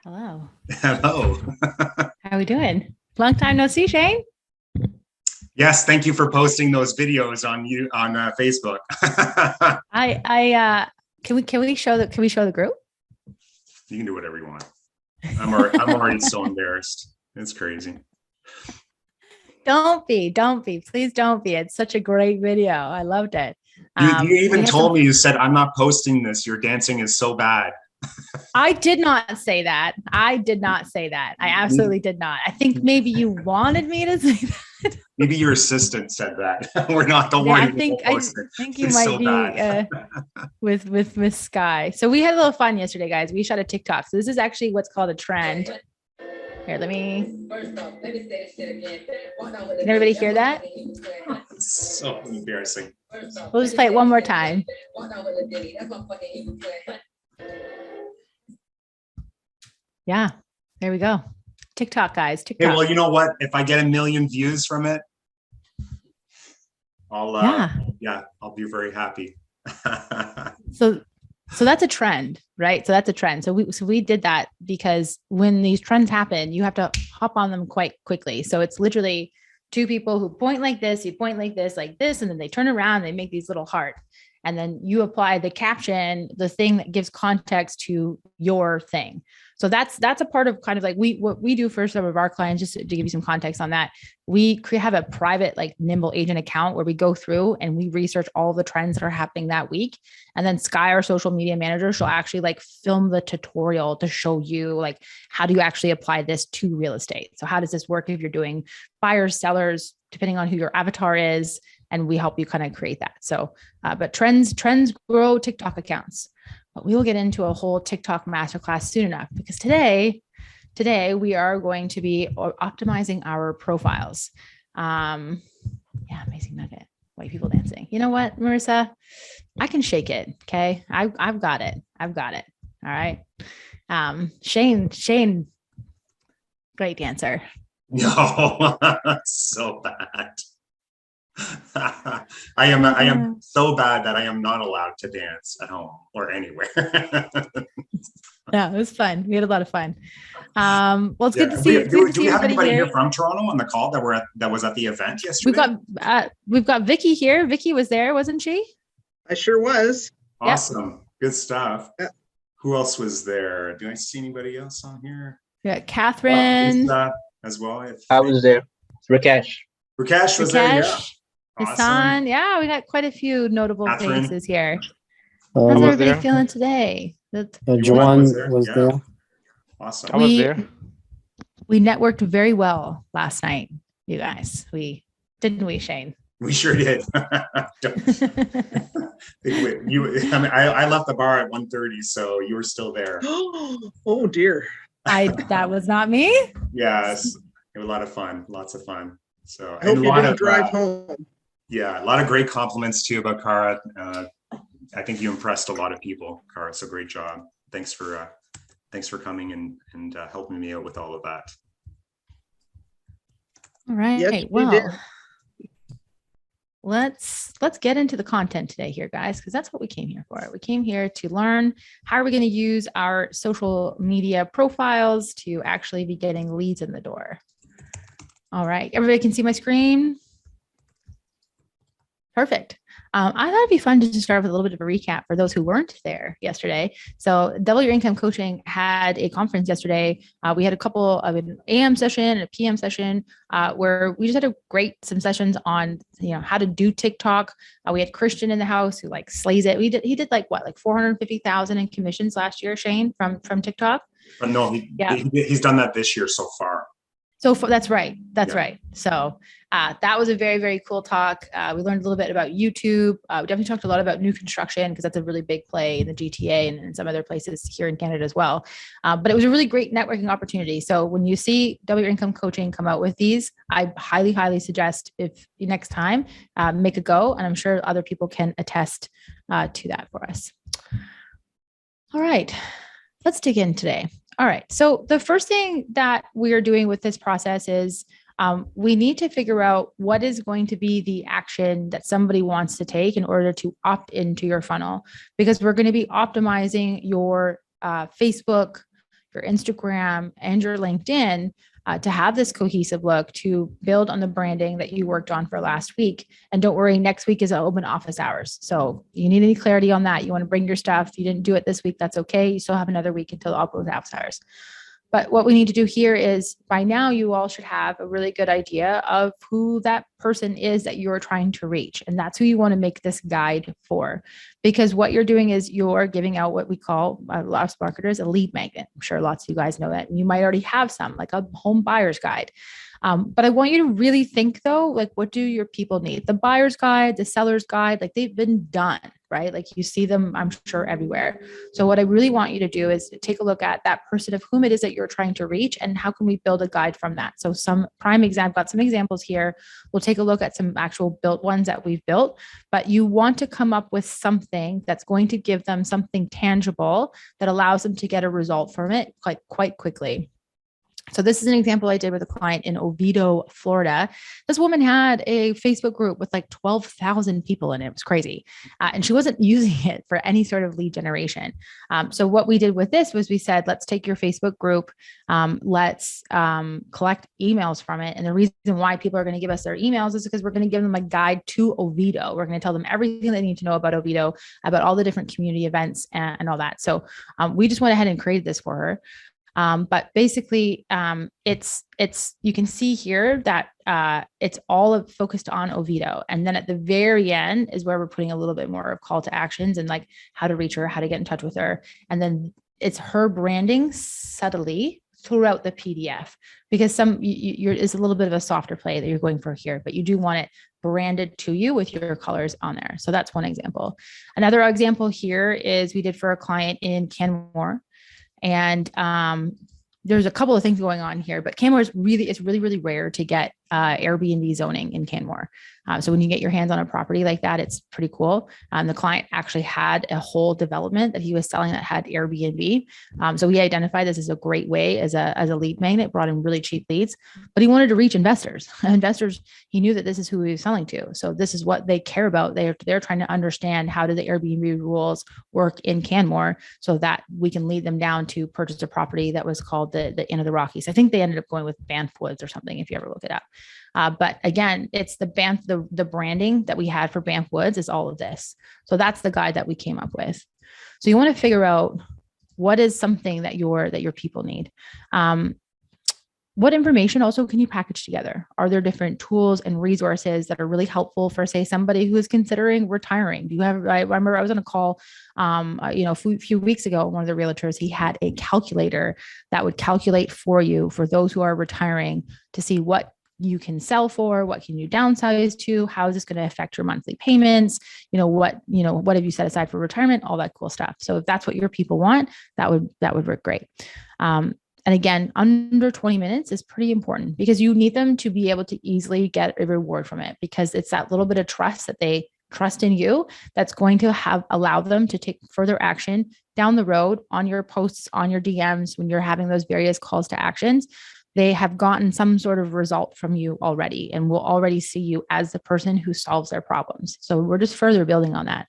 Hello. Hello. How are we doing? Long time no see, Shane. Yes, thank you for posting those videos on Facebook. Can we show the group? You can do whatever you want. I'm already so embarrassed. It's crazy. Don't be. Please don't be. It's such a great video. I loved it. You even told me, you said, I'm not posting this. Your dancing is so bad. I did not say that. I absolutely did not. I think maybe you wanted me to say that. Maybe your assistant said that. Don't worry. I think you might so be with Miss Sky. So we had a little fun yesterday, guys. We shot a TikTok. So this is actually what's called a trend. Here, let me say shit again. Can everybody hear that? It's so embarrassing. We'll just play it one more time. Yeah, there we go. TikTok, guys. TikTok. Hey, well, you know what? If I get 1 million views from it, I'll be very happy. So that's a trend, right? So we did that because when these trends happen, you have to hop on them quite quickly. So it's literally two people who point like this, you point like this, and then they turn around, they make these little heart. And then you apply the caption, the thing that gives context to your thing. So that's a part of kind of like what we do for some of our clients, just to give you some context on that. We have a private like Nimble agent account where we go through and we research all the trends that are happening that week. And then Sky, our social media manager, she'll actually like film the tutorial to show you like, how do you actually apply this to real estate? So how does this work if you're doing buyers, sellers, depending on who your avatar is, and we help you kind of create that. So, but trends grow TikTok accounts. But we will get into a whole TikTok masterclass soon enough, because today we are going to be optimizing our profiles. Amazing nugget. White people dancing. You know what, Marissa? I can shake it. Okay. I've got it. All right. Shane, great dancer. No, so bad. I am so bad that I am not allowed to dance at home or anywhere. Yeah, it was fun. We had a lot of fun. Well, it's good to see. Do we have anybody here from Toronto on the call that was at the event yesterday? We've got Vicky here. Vicky was there, wasn't she? I sure was. Awesome. Yep. Good stuff. Yeah. Who else was there? Do I see anybody else on here? Yeah, Catherine as well. I was there. Rakesh was there. Yeah. Hassan. Yeah, we got quite a few notable faces here. How's everybody feeling today? Joanne was there. Awesome. I was there. We networked very well last night, you guys. Didn't we, Shane? We sure did. I left the bar at 1:30, so you were still there. Oh dear. That was not me. Yes, it was a lot of fun. Lots of fun. So I hope you didn't drive home. Yeah, a lot of great compliments too about Cara. I think you impressed a lot of people, Cara. So great job. Thanks for coming and helping me out with all of that. All right. Yes, well, let's get into the content today here, guys, because that's what we came here for. We came here to learn how are we going to use our social media profiles to actually be getting leads in the door. All right. Everybody can see my screen. Perfect. I thought it'd be fun to just start with a little bit of a recap for those who weren't there yesterday. So Double Your Income Coaching had a conference yesterday. We had a couple of an AM session and a PM session where we just had some sessions on, how to do TikTok. We had Christian in the house who like slays it. He did like 450,000 in commissions last year, Shane, from TikTok. But no, he's done that this year so far. So that's right. Right. So that was a very, very cool talk. We learned a little bit about YouTube. We definitely talked a lot about new construction because that's a really big play in the GTA and in some other places here in Canada as well. But it was a really great networking opportunity. So when you see Double Your Income Coaching come out with these, I highly, highly suggest if next time make a go. And I'm sure other people can attest to that for us. All right, let's dig in today. All right. So the first thing that we are doing with this process is we need to figure out what is going to be the action that somebody wants to take in order to opt into your funnel, because we're going to be optimizing your Facebook, your Instagram, and your LinkedIn to have this cohesive look, to build on the branding that you worked on for last week. And don't worry, next week is open office hours. So you need any clarity on that. You want to bring your stuff. You didn't do it this week. That's okay. You still have another week until open office hours. But what we need to do here is, by now you all should have a really good idea of who that person is that you're trying to reach. And that's who you want to make this guide for. Because what you're doing is you're giving out what we call, lots of marketers, a lead magnet. I'm sure lots of you guys know that. And you might already have some, like a home buyer's guide. But I want you to really think though, like, what do your people need? The buyer's guide, the seller's guide, like they've been done, right? Like you see them, I'm sure, everywhere. So what I really want you to do is take a look at that person of whom it is that you're trying to reach, and how can we build a guide from that? So some prime example, got some examples here. We'll take a look at some actual built ones that we've built, but you want to come up with something that's going to give them something tangible that allows them to get a result from it quite quickly. So this is an example I did with a client in Oviedo, Florida. This woman had a Facebook group with like 12,000 people in it. It was crazy. And she wasn't using it for any sort of lead generation. So what we did with this was we said, let's take your Facebook group. Let's collect emails from it. And the reason why people are going to give us their emails is because we're going to give them a guide to Oviedo. We're going to tell them everything they need to know about Oviedo, about all the different community events and all that. So we just went ahead and created this for her. But basically, it's you can see here that it's all focused on Oviedo. And then at the very end is where we're putting a little bit more of call to actions and like how to reach her, how to get in touch with her. And then it's her branding subtly throughout the PDF, because it's a little bit of a softer play that you're going for here, but you do want it branded to you with your colors on there. So that's one example. Another example here is we did for a client in Canmore. And there's a couple of things going on here, but Canmore is really rare to get Airbnb zoning in Canmore. So when you get your hands on a property like that, it's pretty cool. The client actually had a whole development that he was selling that had Airbnb. So we identified this as a great way as a lead magnet, brought in really cheap leads, but he wanted to reach investors. He knew that this is who he was selling to. So this is what they care about. They're trying to understand how do the Airbnb rules work in Canmore so that we can lead them down to purchase a property that was called the Inn of the Rockies. I think they ended up going with Banff Woods or something, if you ever look it up. But again, it's the Banff, the branding that we had for Banff Woods is all of this. So that's the guide that we came up with. So you want to figure out what is something that your people need. What information also can you package together? Are there different tools and resources that are really helpful for, say, somebody who is considering retiring? Do you have, I remember I was on a call, a few weeks ago, one of the realtors, he had a calculator that would calculate for you, for those who are retiring, to see what you can sell for, what can you downsize to, how is this going to affect your monthly payments, what have you set aside for retirement, all that cool stuff. So if that's what your people want, that would work great. And again, under 20 minutes is pretty important, because you need them to be able to easily get a reward from it, because it's that little bit of trust that they trust in you that's going to allow them to take further action down the road on your posts, on your DMs, when you're having those various calls to actions. They have gotten some sort of result from you already, and will already see you as the person who solves their problems. So we're just further building on that.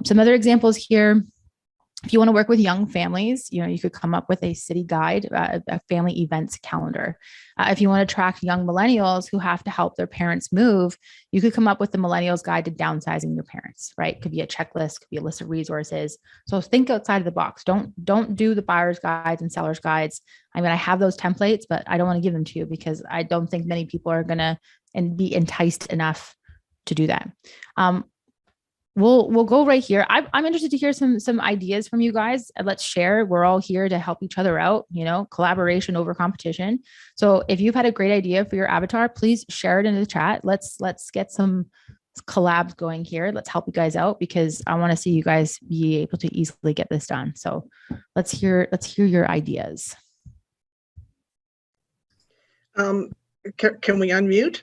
Some other examples here. If you want to work with young families, you could come up with a city guide, a family events calendar. If you want to track young millennials who have to help their parents move, you could come up with the Millennials Guide to Downsizing Your Parents, right? Could be a checklist, could be a list of resources. So think outside of the box. Don't do the buyer's guides and seller's guides. I mean, I have those templates, but I don't want to give them to you because I don't think many people are going to be enticed enough to do that. We'll go right here. I'm interested to hear some ideas from you guys. Let's share. We're all here to help each other out, collaboration over competition. So if you've had a great idea for your avatar, please share it in the chat. Let's get some collabs going here. Let's help you guys out, because I want to see you guys be able to easily get this done. So let's hear your ideas. Can we unmute?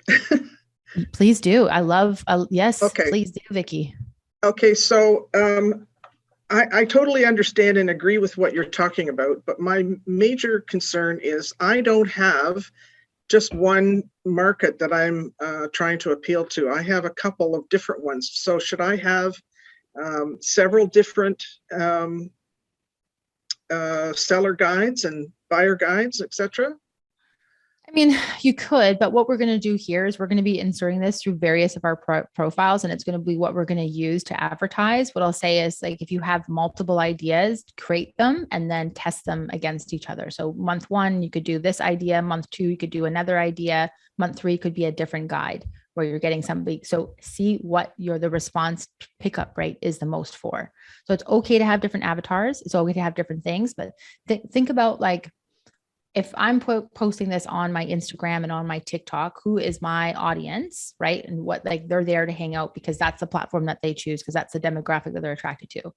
Please do. Yes, okay. Please do, Vicky. Okay, so I totally understand and agree with what you're talking about, but my major concern is I don't have just one market that I'm trying to appeal to. I have a couple of different ones. So should I have several different seller guides and buyer guides, etc.? I mean, you could, but what we're going to do here is we're going to be inserting this through various of our profiles, and it's going to be what we're going to use to advertise. What I'll say is, like, if you have multiple ideas, create them and then test them against each other. So month 1, you could do this idea. Month 2, you could do another idea. Month 3 could be a different guide where you're getting somebody. So see what the response pickup rate is the most for. So it's okay to have different avatars. It's okay to have different things, but think about, like, if I'm posting this on my Instagram and on my TikTok, who is my audience, right? And what, like, they're there to hang out because that's the platform that they choose, because that's the demographic that they're attracted to.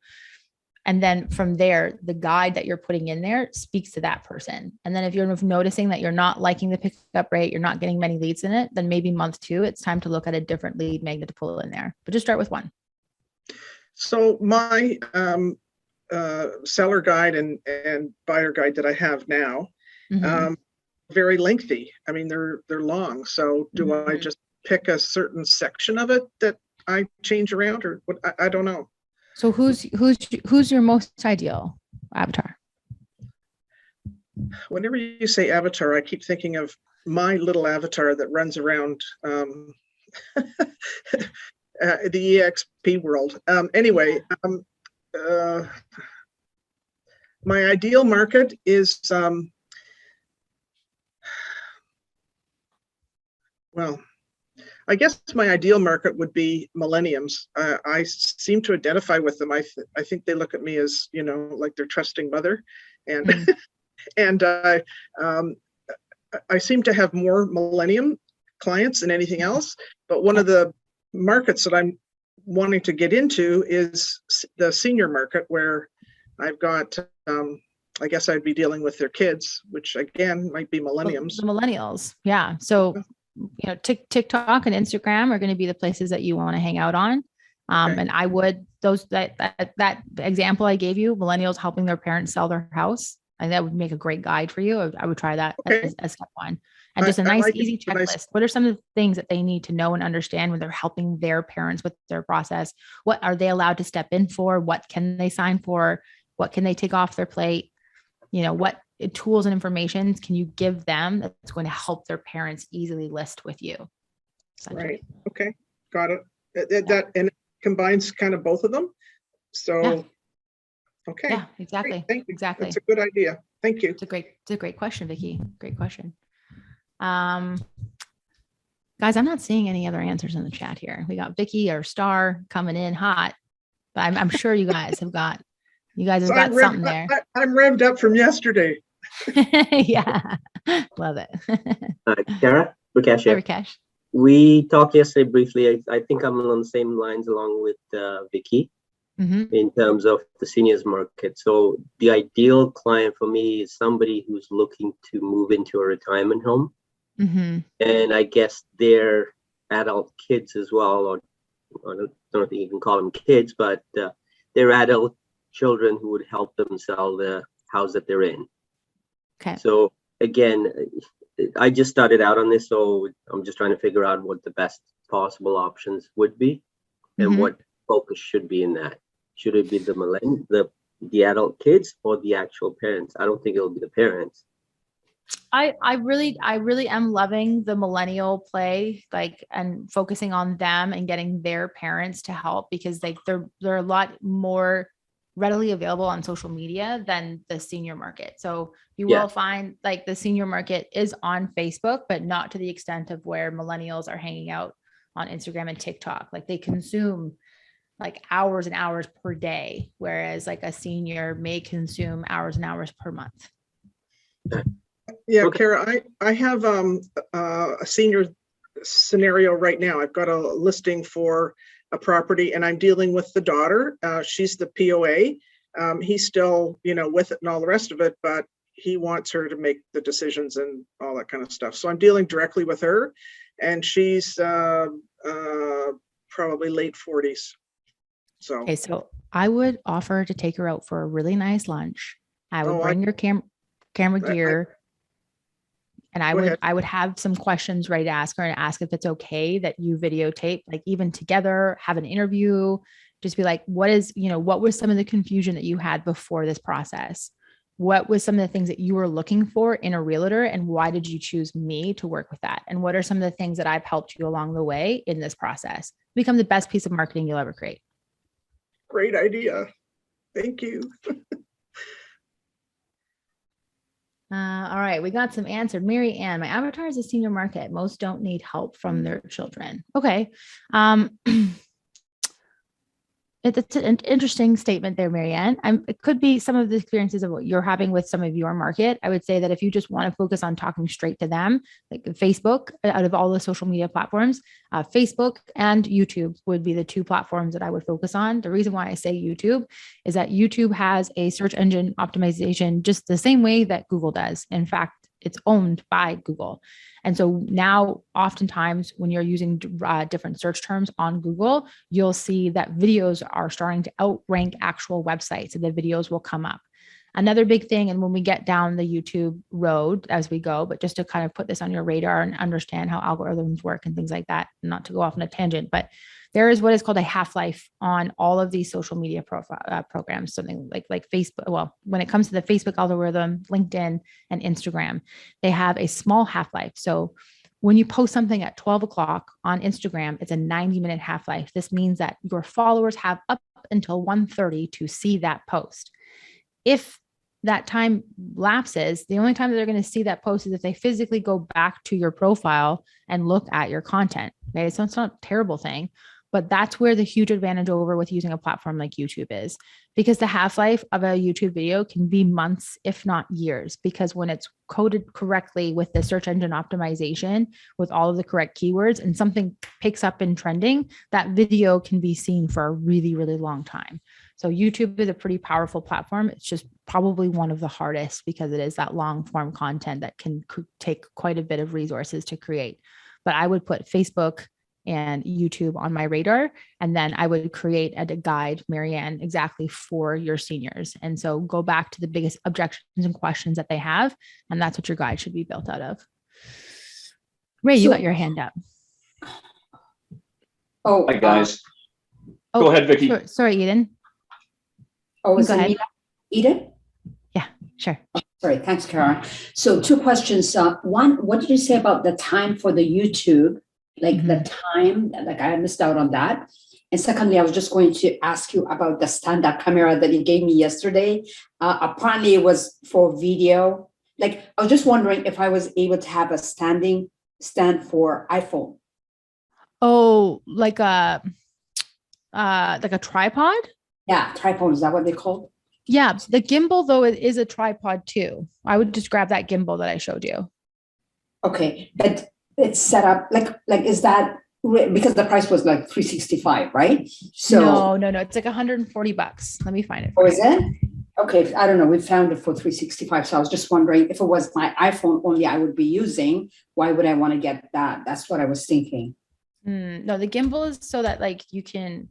And then from there, the guide that you're putting in there speaks to that person. And then if you're noticing that you're not liking the pickup rate, you're not getting many leads in it, then maybe month 2, it's time to look at a different lead magnet to pull in there. But just start with one. So my seller guide and buyer guide that I have now, very lengthy. I mean, they're long. So do I just pick a certain section of it that I change around, or what? I don't know. So who's your most ideal avatar? Whenever you say avatar, I keep thinking of my little avatar that runs around the EXP world. Anyway, my ideal market is, well, I guess my ideal market would be millenniums. I seem to identify with them. I think they look at me as, like their trusting mother, and and I seem to have more millennium clients than anything else. But one of the markets that I'm wanting to get into is the senior market, where I've got, I guess I'd be dealing with their kids, which again might be millenniums. The millennials, yeah. So TikTok and Instagram are going to be the places that you want to hang out on. And I would, that example I gave you, millennials helping their parents sell their house, I think that would make a great guide for you. I would try that as step 1. And just a nice, easy checklist. What are some of the things that they need to know and understand when they're helping their parents with their process? What are they allowed to step in for? What can they sign for? What can they take off their plate? What tools and information can you give them that's going to help their parents easily list with you? Right. Okay. Got it. That and it combines kind of both of them. So, okay. Yeah, exactly. Great. Thank you. Exactly. That's a good idea. Thank you. It's a great question, Vicki. Great question. Guys, I'm not seeing any other answers in the chat here. We got Vicki or Star coming in hot, but I'm sure you guys have got something there. I'm revved up from yesterday. Yeah, love it. Kara, Rakesh. Hi, Rakesh. We talked yesterday briefly. I think I'm on the same lines along with Vicki in terms of the seniors market. So the ideal client for me is somebody who's looking to move into a retirement home. And I guess they're adult kids as well, or I don't know if you can call them kids, but they're adult children who would help them sell the house that they're in. Okay. So again, I just started out on this, so I'm just trying to figure out what the best possible options would be and what focus should be in that. Should it be the adult kids or the actual parents? I don't think it'll be the parents. I really am loving the millennial play, and focusing on them and getting their parents to help, because they're a lot more readily available on social media than the senior market. So you will find the senior market is on Facebook, but not to the extent of where millennials are hanging out on Instagram and TikTok. They consume hours and hours per day, whereas a senior may consume hours and hours per month. Yeah, okay. Kara, I have a senior scenario right now. I've got a listing for a property, and I'm dealing with the daughter. She's the POA. He's still, with it and all the rest of it, but he wants her to make the decisions and all that kind of stuff. So I'm dealing directly with her, and she's probably late 40s. So okay, so I would offer to take her out for a really nice lunch. I would bring your camera gear. And I would have some questions ready to ask her, and ask if it's okay that you videotape, even together, have an interview, just be what were some of the confusion that you had before this process? what was some of the things that you were looking for in a realtor, and why did you choose me to work with that? And what are some of the things that I've helped you along the way in this process? Become the best piece of marketing you'll ever create. Great idea. Thank you. All right, we got some answered. Mary Ann, my avatar is a senior market. Most don't need help from their children. Okay. It's an interesting statement there, Marianne. It could be some of the experiences of what you're having with some of your market. I would say that if you just want to focus on talking straight to them, like Facebook, out of all the social media platforms, Facebook and YouTube would be the two platforms that I would focus on. The reason why I say YouTube is that YouTube has a search engine optimization just the same way that Google does. In fact, it's owned by Google. And so now oftentimes when you're using different search terms on Google, you'll see that videos are starting to outrank actual websites, and the videos will come up. Another big thing, and when we get down the YouTube road as we go, but just to kind of put this on your radar and understand how algorithms work and things like that, not to go off on a tangent, but there is what is called a half-life on all of these social media programs, something like Facebook. Well, when it comes to the Facebook algorithm, LinkedIn, and Instagram, they have a small half-life. So when you post something at 12 o'clock on Instagram, it's a 90-minute half-life. This means that your followers have up until 1:30 to see that post. If that time lapses, the only time that they're going to see that post is if they physically go back to your profile and look at your content. Okay, so it's not a terrible thing, but that's where the huge advantage over with using a platform like YouTube is, because the half-life of a YouTube video can be months, if not years, because when it's coded correctly with the search engine optimization, with all of the correct keywords, and something picks up in trending, that video can be seen for a really, really long time. So YouTube is a pretty powerful platform. It's just probably one of the hardest because it is that long form content that can take quite a bit of resources to create. But I would put Facebook and YouTube on my radar, and then I would create a guide, Marianne, exactly for your seniors. And so go back to the biggest objections and questions that they have, and that's what your guide should be built out of. Ray, you got your hand up. Oh, hi guys. Oh, go ahead, Vicky. Sorry, Eden. Oh, is go it ahead. me? Eden? Yeah, sure. Oh, sorry, thanks, Kara. So 2 questions. One, what did you say about the time for the YouTube? Like the time, like I missed out on that. And secondly, I was just going to ask you about the stand-up camera that you gave me yesterday. Apparently it was for video. Like, I was just wondering if I was able to have a standing stand for iPhone. Oh, like a tripod? Yeah, tripod, is that what they call? Yeah, the gimbal though, it is a tripod too. I would just grab that gimbal that I showed you. Okay, but it's set up like is that because the price was like $365, right? So no, it's like $140. Let me find it. Oh, is it? Okay, I don't know. We found it for $365. So I was just wondering if it was my iPhone only I would be using, why would I want to get that? That's what I was thinking. No, the gimbal is so that like you can,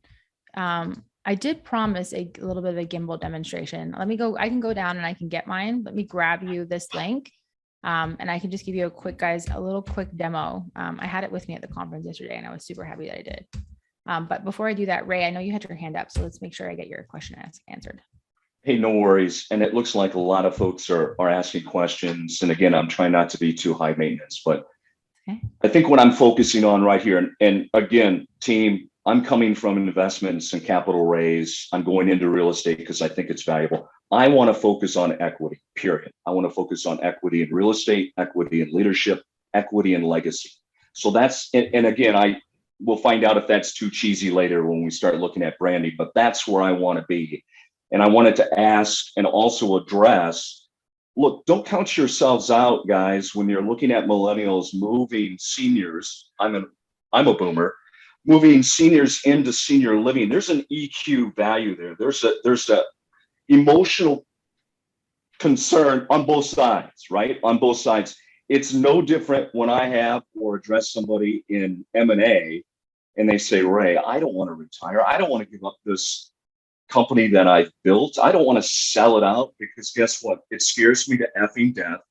I did promise a little bit of a gimbal demonstration. I can go down and I can get mine. Let me grab you this link. And I can just give you a little quick demo. I had it with me at the conference yesterday and I was super happy that I did. But before I do that, Ray, I know you had your hand up, so let's make sure I get your question answered. Hey, no worries. And it looks like a lot of folks are asking questions. And again, I'm trying not to be too high maintenance, but okay. I think what I'm focusing on right here, and again, team, I'm coming from investments and capital raise. I'm going into real estate because I think it's valuable. I want to focus on equity, period. I want to focus on equity in real estate, equity in leadership, equity in legacy. So that's, and again, we'll find out if that's too cheesy later when we start looking at branding, but that's where I want to be. And I wanted to ask and also address, look, don't count yourselves out, guys, when you're looking at millennials moving seniors. I'm a boomer, moving seniors into senior living. There's an EQ value there. There's a emotional concern on both sides, right? On both sides. It's no different when I have or address somebody in M&A and they say, Ray, I don't want to retire. I don't want to give up this company that I've built. I don't want to sell it out because guess what? It scares me to effing death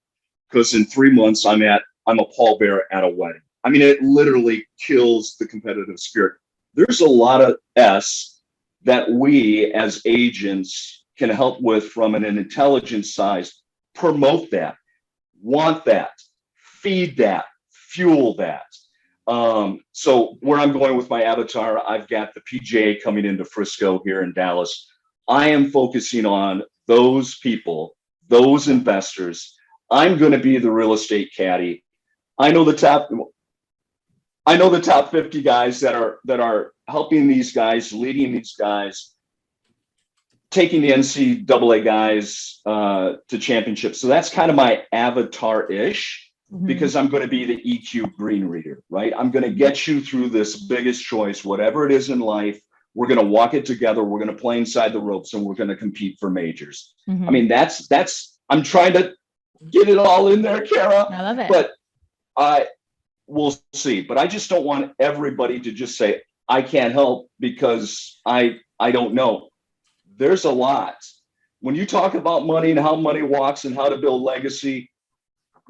because in 3 months I'm a pallbearer at a wedding. I mean, it literally kills the competitive spirit. There's a lot of S that we as agents can help with from an intelligence side, promote that, want that, feed that, fuel that. So where I'm going with my avatar, I've got the PGA coming into Frisco here in Dallas. I am focusing on those people, those investors. I'm going to be the real estate caddy. I know the top 50 guys that are helping these guys, leading these guys, taking the NCAA guys to championships. So that's kind of my avatar-ish. Because I'm going to be the EQ green reader, right? I'm going to get you through this biggest choice, whatever it is in life. We're going to walk it together. We're going to play inside the ropes, and we're going to compete for majors. I mean, that's. I'm trying to get it all in there, Kara. I love it. But we'll see. But I just don't want everybody to just say I can't help because I don't know. There's a lot. When you talk about money and how money walks and how to build legacy,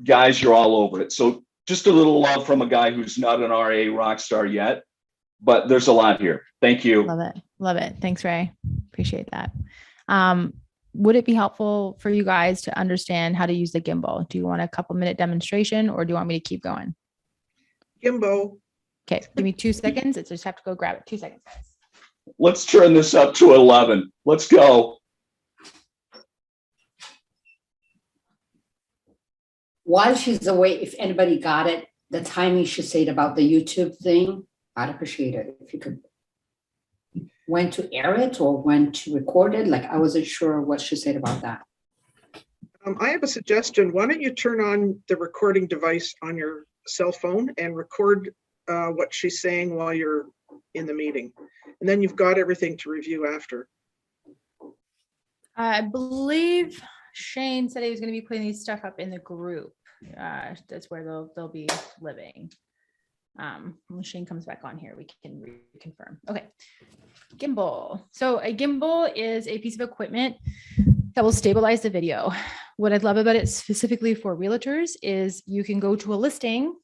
guys, you're all over it. So just a little love from a guy who's not an RA rock star yet, but there's a lot here. Thank you. Love it. Love it. Thanks, Ray. Appreciate that. Would it be helpful for you guys to understand how to use the gimbal? Do you want a couple-minute demonstration, or do you want me to keep going? Gimbal. Okay. Give me 2 seconds. I just have to go grab it. 2 seconds, guys. Let's turn this up to 11. Let's go. While she's away, if anybody got it, the timing she said about the YouTube thing, I'd appreciate it if you could. When to air it or when to record it? Like, I wasn't sure what she said about that. I have a suggestion. Why don't you turn on the recording device on your cell phone and record what she's saying while you're in the meeting, and then you've got everything to review after. I believe Shane said he was going to be putting these stuff up in the group. That's where they'll be living. When Shane comes back on here, we can reconfirm. Okay. Gimbal. So a gimbal is a piece of equipment that will stabilize the video. What I love about it specifically for realtors is you can go to a listing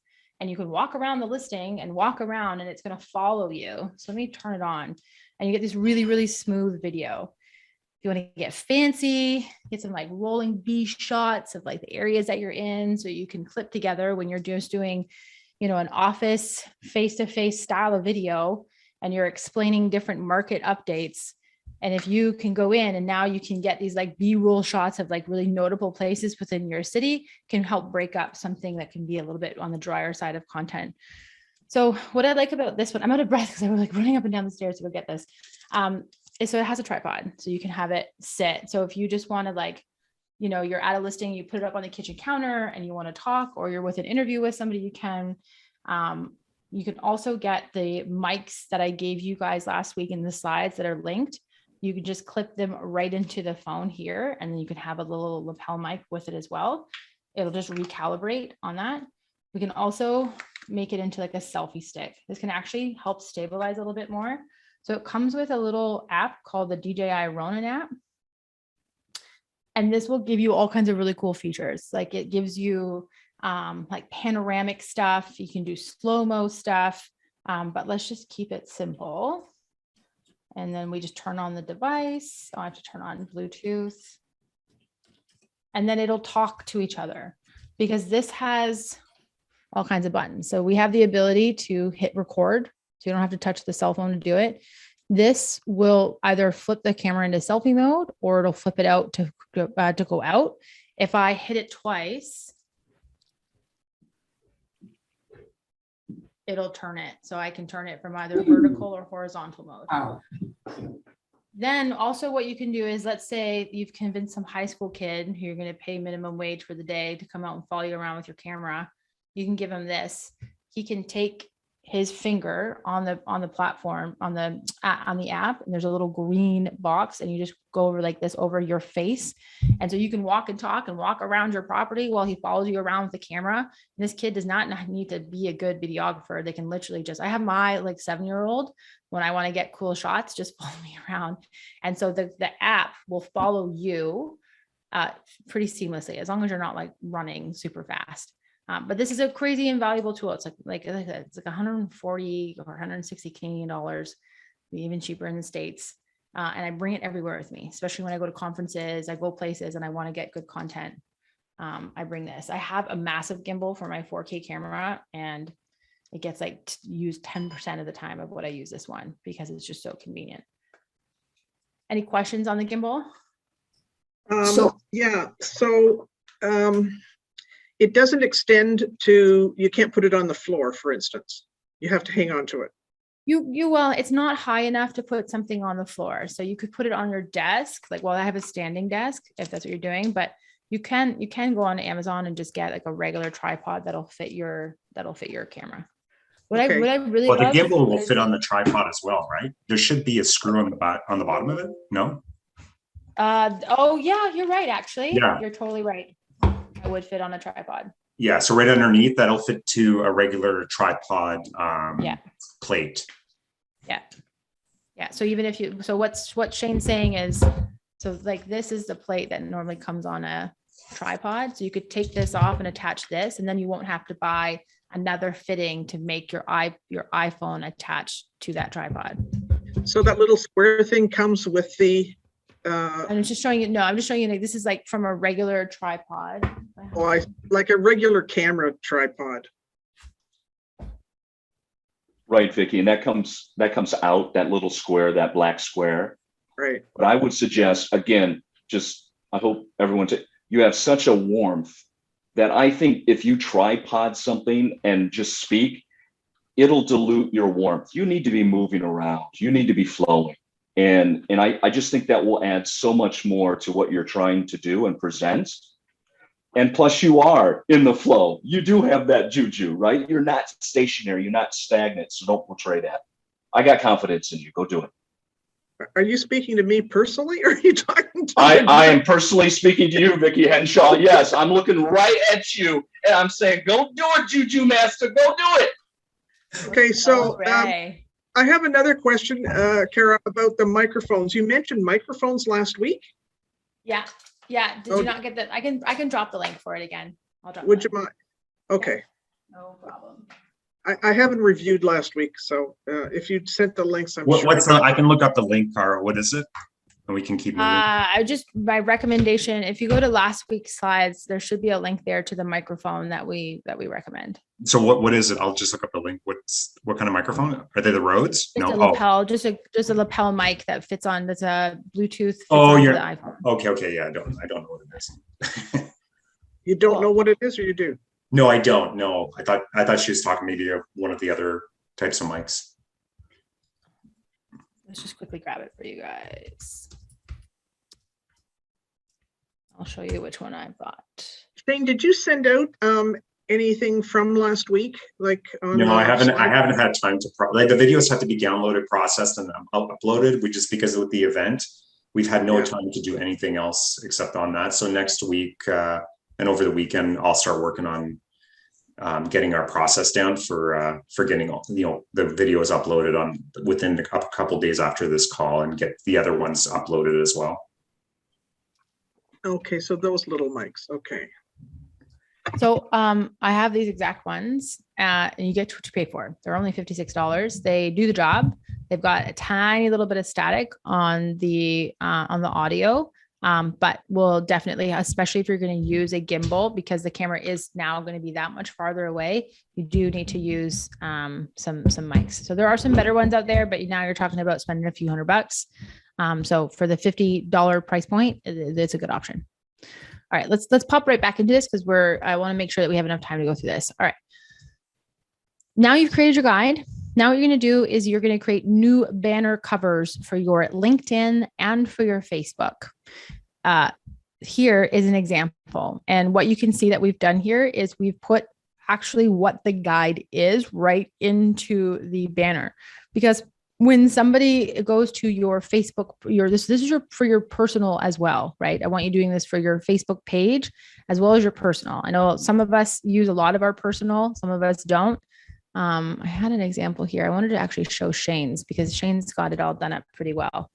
and you can walk around the listing and walk around and it's going to follow you. So let me turn it on and you get this really, really smooth video. If you want to get fancy, get some like rolling B shots of like the areas that you're in, so you can clip together when you're just doing, you know, an office face-to-face style of video and you're explaining different market updates. And if you can go in and now you can get these like B-roll shots of like really notable places within your city, can help break up something that can be a little bit on the drier side of content. So what I like about this one, I'm out of breath because I was like running up and down the stairs to go get this. So it has a tripod, so you can have it sit. So if you just want to like, you know, you're at a listing, you put it up on the kitchen counter and you want to talk, or you're with an interview with somebody, you can. You can also get the mics that I gave you guys last week in the slides that are linked. You can just clip them right into the phone here, and then you can have a little lapel mic with it as well. It'll just recalibrate on that. We can also make it into like a selfie stick. This can actually help stabilize a little bit more. So it comes with a little app called the DJI Ronin app. And this will give you all kinds of really cool features. Like it gives you like panoramic stuff. You can do slow-mo stuff, but let's just keep it simple. And then we just turn on the device. I have to turn on Bluetooth. And then it'll talk to each other because this has all kinds of buttons. So we have the ability to hit record. So you don't have to touch the cell phone to do it. This will either flip the camera into selfie mode or it'll flip it out to go out. If I hit it twice, it'll turn it. So I can turn it from either vertical or horizontal mode. Oh. Then also what you can do is, let's say you've convinced some high school kid who you're going to pay minimum wage for the day to come out and follow you around with your camera. You can give him this. He can take his finger on the platform, on the app, and there's a little green box, and you just go over like this over your face. And so you can walk and talk and walk around your property while he follows you around with the camera. And this kid does not need to be a good videographer. They can literally just, I have my like 7-year-old, when I want to get cool shots, just follow me around. And so the app will follow you pretty seamlessly, as long as you're not like running super fast. But this is a crazy invaluable tool. It's like it's like 140 or 160 Canadian dollars, even cheaper in the States. And I bring it everywhere with me, especially when I go to conferences, I go places and I want to get good content. I bring this. I have a massive gimbal for my 4K camera, and it gets like used 10% of the time of what I use this one because it's just so convenient. Any questions on the gimbal? It doesn't extend to, you can't put it on the floor, for instance. You have to hang on to it. Well, it's not high enough to put something on the floor. So you could put it on your desk. Like, well, I have a standing desk if that's what you're doing, but you can go on Amazon and just get like a regular tripod that'll fit your camera. What I really well, the love gimbal will fit on the tripod as well, right? There should be a screw on the bottom of it. No. Oh yeah, you're right. Actually, yeah, you're totally right. I would fit on a tripod. Yeah, so right underneath that'll fit to a regular tripod plate. Yeah. So even if you, so what Shane's saying is, so like this is the plate that normally comes on a tripod. So you could take this off and attach this, and then you won't have to buy another fitting to make your iPhone attached to that tripod. So that little square thing comes with the. I'm just showing you. No, I'm just showing you. Like, this is like from a regular tripod. Oh, like a regular camera tripod. Right, Vicky, and that comes out, that little square, that black square. Right. But I would suggest, again, I hope everyone, you have such a warmth that I think if you tripod something and just speak, it'll dilute your warmth. You need to be moving around. You need to be flowing. And I just think that will add so much more to what you're trying to do and present. And plus you are in the flow. You do have that juju, right? You're not stationary. You're not stagnant. So don't portray that. I got confidence in you. Go do it. Are you speaking to me personally, or are you talking to I am personally speaking to you, Vicky Henshaw. Yes, I'm looking right at you and I'm saying, go do it, Juju Master. Go do it. Okay, so I have another question, Kara, about the microphones. You mentioned microphones last week. Yeah. Did you not get that? I can drop the link for it again. I'll drop. Would you mind? Okay. Yeah, no problem. I haven't reviewed last week, so if you sent the links, I'm sure. I can look up the link, Cara. What is it? And we can keep moving. My recommendation, if you go to last week's slides, there should be a link there to the microphone that we recommend. So what is it? I'll just look up the link. What kind of microphone? Are they the Rhodes? It's a lapel, just a lapel mic that fits on. That's a Bluetooth. Oh, you're the iPhone. Okay. Yeah, I don't know what it is. You don't know what it is, or you do? No, I don't know. I thought she was talking maybe of one of the other types of mics. Let's just quickly grab it for you guys. I'll show you which one I've got. Shane, did you send out anything from last week? No, I haven't had time to the videos have to be downloaded, processed, and uploaded. Just because of the event, we've had no time to do anything else except on that. So next week and over the weekend, I'll start working on getting our process down for getting the videos uploaded within a couple days after this call, and get the other ones uploaded as well. Okay, so those little mics. Okay. So I have these exact ones, and you get what you pay for. They're only $56. They do the job. They've got a tiny little bit of static on the audio, but will definitely, especially if you're going to use a gimbal, because the camera is now going to be that much farther away, you do need to use some mics. So there are some better ones out there, but now you're talking about spending a few $100. So for the $50 price point, it's a good option. All right, let's pop right back into this, because I want to make sure that we have enough time to go through this. All right. Now you've created your guide. Now what you're going to do is you're going to create new banner covers for your LinkedIn and for your Facebook. Here is an example. And what you can see that we've done here is we've put actually what the guide is right into the banner, because when somebody goes to your Facebook, this is for your personal as well, right? I want you doing this for your Facebook page as well as your personal. I know some of us use a lot of our personal, some of us don't. I had an example here. I wanted to actually show Shane's, because Shane's got it all done up pretty well.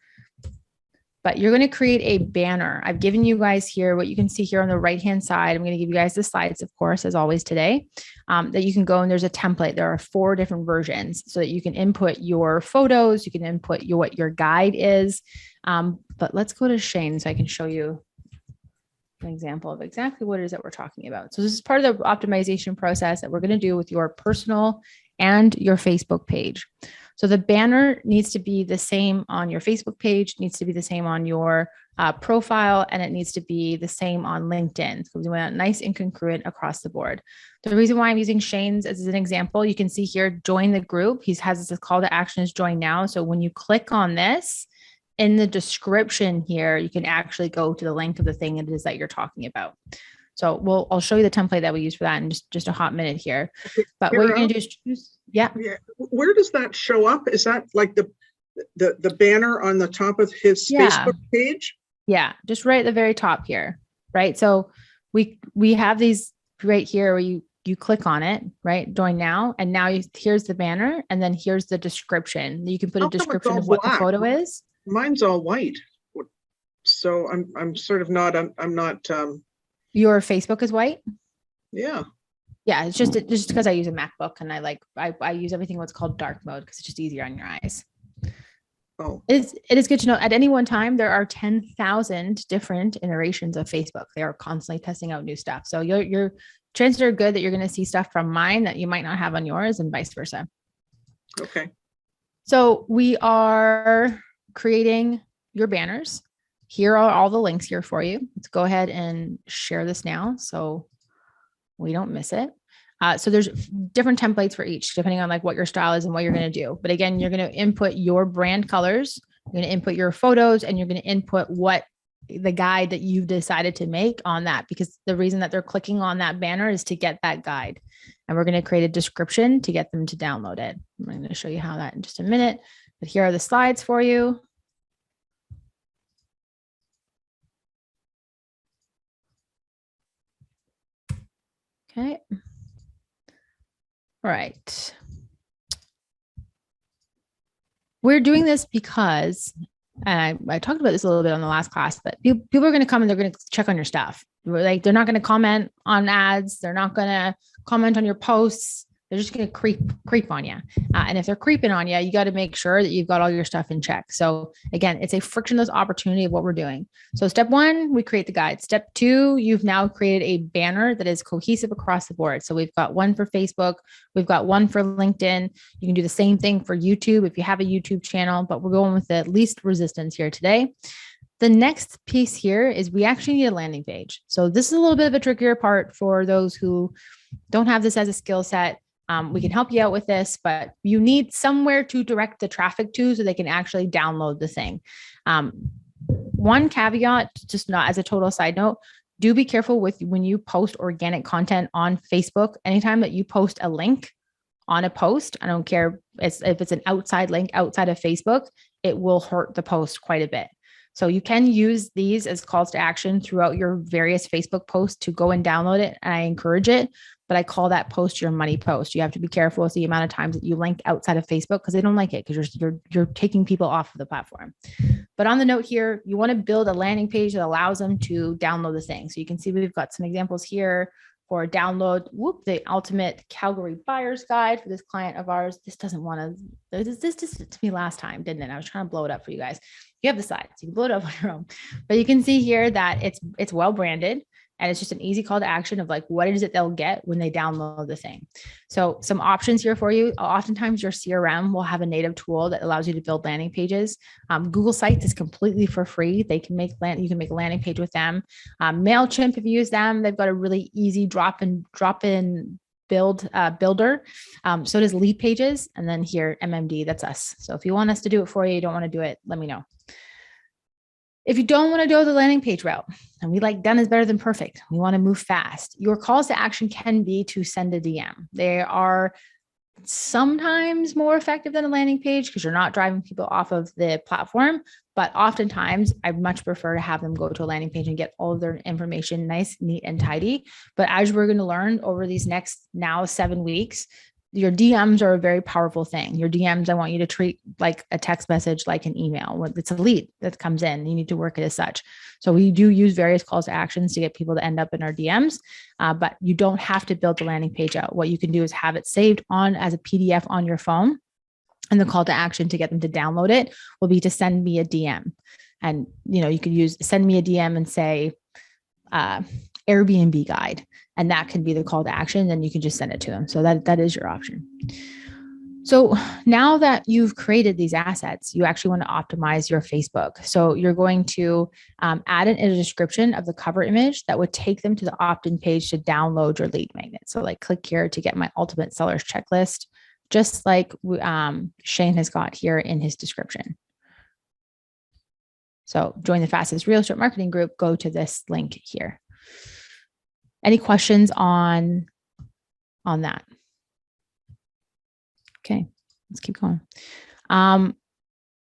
but you're going to create a banner. I've given you guys here what you can see here on the right-hand side. I'm going to give you guys the slides, of course, as always today, that you can go and there's a template. There are 4 different versions so that you can input your photos. You can input what your guide is. But let's go to Shane so I can show you an example of exactly what it is that we're talking about. So this is part of the optimization process that we're going to do with your personal and your Facebook page. So the banner needs to be the same on your Facebook page, needs to be the same on your profile, and it needs to be the same on LinkedIn. So we want nice and congruent across the board. The reason why I'm using Shane's as an example, you can see here, join the group. He has this call to action is join now. So when you click on this, in the description here, you can actually go to the link of the thing it is that you're talking about. So I'll show you the template that we use for that in just a hot minute here. But what you're going to do is choose. Yeah. Where does that show up? Is that like the banner on the top of his Facebook page? Yeah, just right at the very top here, right? So we have these right here where you click on it, right? Join now, and now here's the banner, and then here's the description. You can put a description of what the photo is. Mine's all white, so I'm sort of not. I'm not. Your Facebook is white. Yeah. Yeah, it's just because I use a MacBook and I use everything what's called dark mode because it's just easier on your eyes. Oh, it is good to know at any one time there are 10,000 different iterations of Facebook. They are constantly testing out new stuff. So your chances are good that you're going to see stuff from mine that you might not have on yours and vice versa. Okay. So we are creating your banners. Here are all the links here for you. Let's go ahead and share this now so we don't miss it. So there's different templates for each, depending on like what your style is and what you're going to do. But again, you're going to input your brand colors, you're going to input your photos, and you're going to input what the guide that you've decided to make on that, because the reason that they're clicking on that banner is to get that guide. And we're going to create a description to get them to download it. I'm going to show you how that in just a minute, but here are the slides for you. Okay. All right. We're doing this because, and I talked about this a little bit on the last class, but people are going to come and they're going to check on your stuff. Like they're not going to comment on ads. They're not going to comment on your posts. They're just going to creep on you. And if they're creeping on you, you got to make sure that you've got all your stuff in check. So again, it's a frictionless opportunity of what we're doing. So step 1, we create the guide. Step 2, you've now created a banner that is cohesive across the board. So we've got one for Facebook. We've got one for LinkedIn. You can do the same thing for YouTube if you have a YouTube channel, but we're going with the least resistance here today. The next piece here is we actually need a landing page. So this is a little bit of a trickier part for those who don't have this as a skill set. We can help you out with this, but you need somewhere to direct the traffic to so they can actually download the thing. One caveat, just not as a total side note, do be careful with when you post organic content on Facebook. Anytime that you post a link on a post, I don't care if it's an outside link outside of Facebook, it will hurt the post quite a bit. So you can use these as calls to action throughout your various Facebook posts to go and download it. And I encourage it, but I call that post your money post. You have to be careful with the amount of times that you link outside of Facebook because they don't like it because you're taking people off of the platform. But on the note here, you want to build a landing page that allows them to download the thing. So you can see we've got some examples here for download the ultimate Calgary buyer's guide for this client of ours. This doesn't want to, this did to me last time, didn't it? I was trying to blow it up for you guys. You have the slides, you can blow it up on your own, but you can see here that it's well branded and it's just an easy call to action of like, what is it they'll get when they download the thing? So some options here for you. Oftentimes your CRM will have a native tool that allows you to build landing pages. Google Sites is completely for free. You can make a landing page with them. MailChimp, if you use them, they've got a really easy drop-in builder. So does Lead Pages. And then here, MMD, that's us. So if you want us to do it for you, you don't want to do it, let me know. If you don't want to go the landing page route, and we like done is better than perfect, we want to move fast, your calls to action can be to send a DM. They are sometimes more effective than a landing page because you're not driving people off of the platform. But oftentimes I much prefer to have them go to a landing page and get all of their information nice, neat, and tidy. But as we're going to learn over these next now 7 weeks, your DMs are a very powerful thing. Your DMs, I want you to treat like a text message, like an email. It's a lead that comes in. You need to work it as such. So we do use various calls to actions to get people to end up in our DMs, but you don't have to build the landing page out. What you can do is have it saved on as a PDF on your phone. And the call to action to get them to download it will be to send me a DM. And, you could use send me a DM and say, Airbnb guide, and that can be the call to action. Then you can just send it to them. So that is your option. So now that you've created these assets, you actually want to optimize your Facebook. So you're going to add in a description of the cover image that would take them to the opt-in page to download your lead magnet. So like click here to get my ultimate sellers checklist, just like Shane has got here in his description. So join the fastest real estate marketing group, go to this link here. Any questions on that? Okay, let's keep going.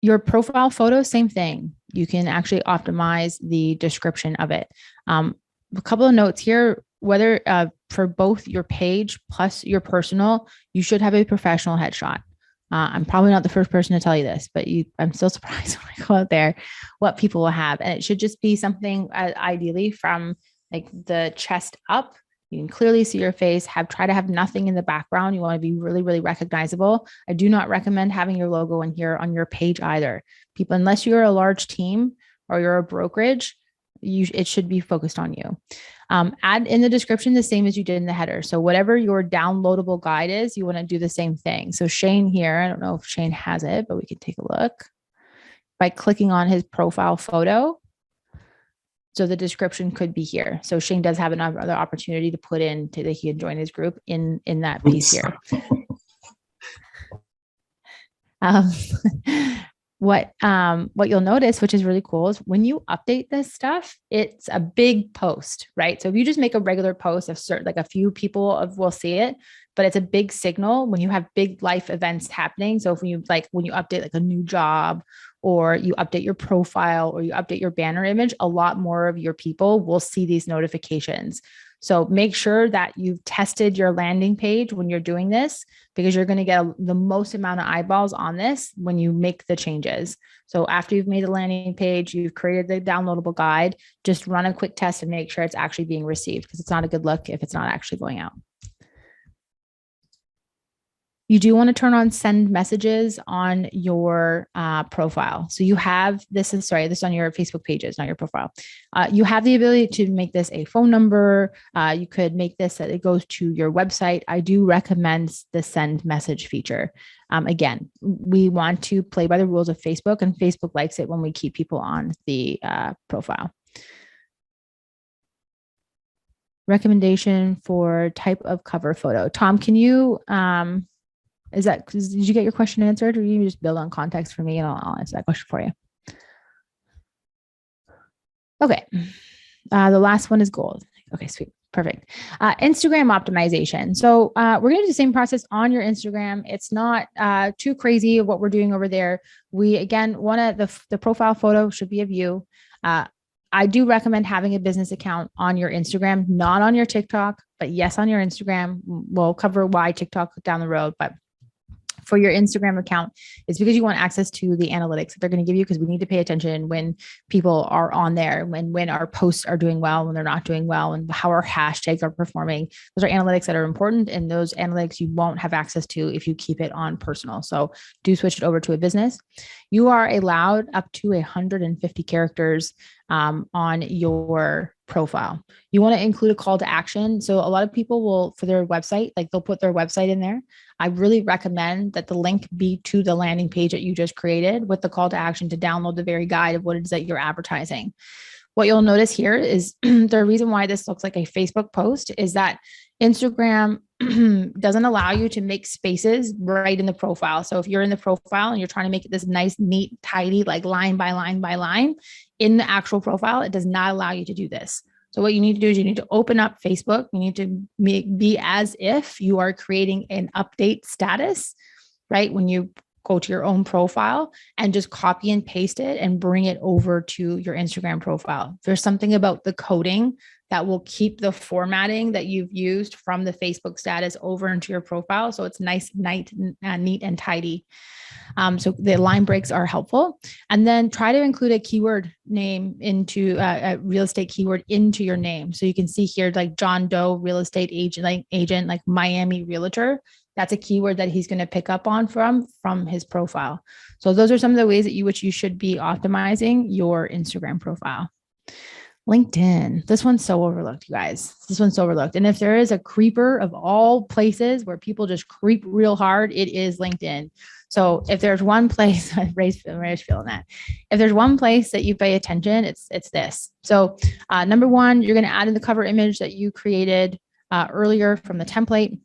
Your profile photo, same thing. You can actually optimize the description of it. A couple of notes here, whether for both your page plus your personal, you should have a professional headshot. I'm probably not the first person to tell you this, but I'm still surprised when I go out there what people will have. And it should just be something ideally from like the chest up. You can clearly see your face, try to have nothing in the background. You want to be really, really recognizable. I do not recommend having your logo in here on your page either. People, unless you're a large team or you're a brokerage, it should be focused on you. Add in the description the same as you did in the header. So whatever your downloadable guide is, you want to do the same thing. So Shane here, I don't know if Shane has it, but we can take a look by clicking on his profile photo. So the description could be here. So Shane does have another opportunity to put in that he can join his group in that piece here. What you'll notice, which is really cool, is when you update this stuff, it's a big post, right? So if you just make a regular post of certain, like a few people will see it, but it's a big signal when you have big life events happening. So when you update like a new job, or you update your profile, or you update your banner image, a lot more of your people will see these notifications. So make sure that you've tested your landing page when you're doing this, because you're going to get the most amount of eyeballs on this when you make the changes. So after you've made the landing page, you've created the downloadable guide, just run a quick test and make sure it's actually being received, because it's not a good look if it's not actually going out. You do want to turn on send messages on your profile. So you have this is on your Facebook pages, not your profile. You have the ability to make this a phone number. You could make this that it goes to your website. I do recommend the send message feature. Again, we want to play by the rules of Facebook, and Facebook likes it when we keep people on the profile. Recommendation for type of cover photo. Tom, can you did you get your question answered, or you just build on context for me and I'll answer that question for you? Okay. The last one is gold. Okay, sweet. Perfect. Instagram optimization. So we're going to do the same process on your Instagram. It's not too crazy what we're doing over there. We, again, the profile photo should be of you. I do recommend having a business account on your Instagram, not on your TikTok, but yes, on your Instagram. We'll cover why TikTok down the road, but for your Instagram account, it's because you want access to the analytics that they're going to give you, because we need to pay attention when people are on there, when our posts are doing well, when they're not doing well, and how our hashtags are performing. Those are analytics that are important, and those analytics you won't have access to if you keep it on personal. So do switch it over to a business. You are allowed up to 150 characters on your profile. You want to include a call to action. So a lot of people will, for their website, like they'll put their website in there. I really recommend that the link be to the landing page that you just created with the call to action to download the very guide of what it is that you're advertising. What you'll notice here is the reason why this looks like a Facebook post is that Instagram doesn't allow you to make spaces right in the profile. So if you're in the profile and you're trying to make it this nice, neat, tidy, like line by line by line in the actual profile, it does not allow you to do this. So what you need to do is you need to open up Facebook. You need to be as if you are creating an update status, right? When you go to your own profile and just copy and paste it and bring it over to your Instagram profile. There's something about the coding that will keep the formatting that you've used from the Facebook status over into your profile. So it's nice, neat and tidy. So the line breaks are helpful. And then try to include a keyword name into a real estate keyword into your name. So you can see here, like John Doe, real estate agent, like Miami realtor. That's a keyword that he's going to pick up on from his profile. So those are some of the ways that you should be optimizing your Instagram profile. LinkedIn. This one's so overlooked, you guys. This one's so overlooked. And if there is a creeper of all places where people just creep real hard, it is LinkedIn. So if there's one place, Ray's feeling that. If there's one place that you pay attention, it's this. So number one, you're going to add in the cover image that you created earlier from the template.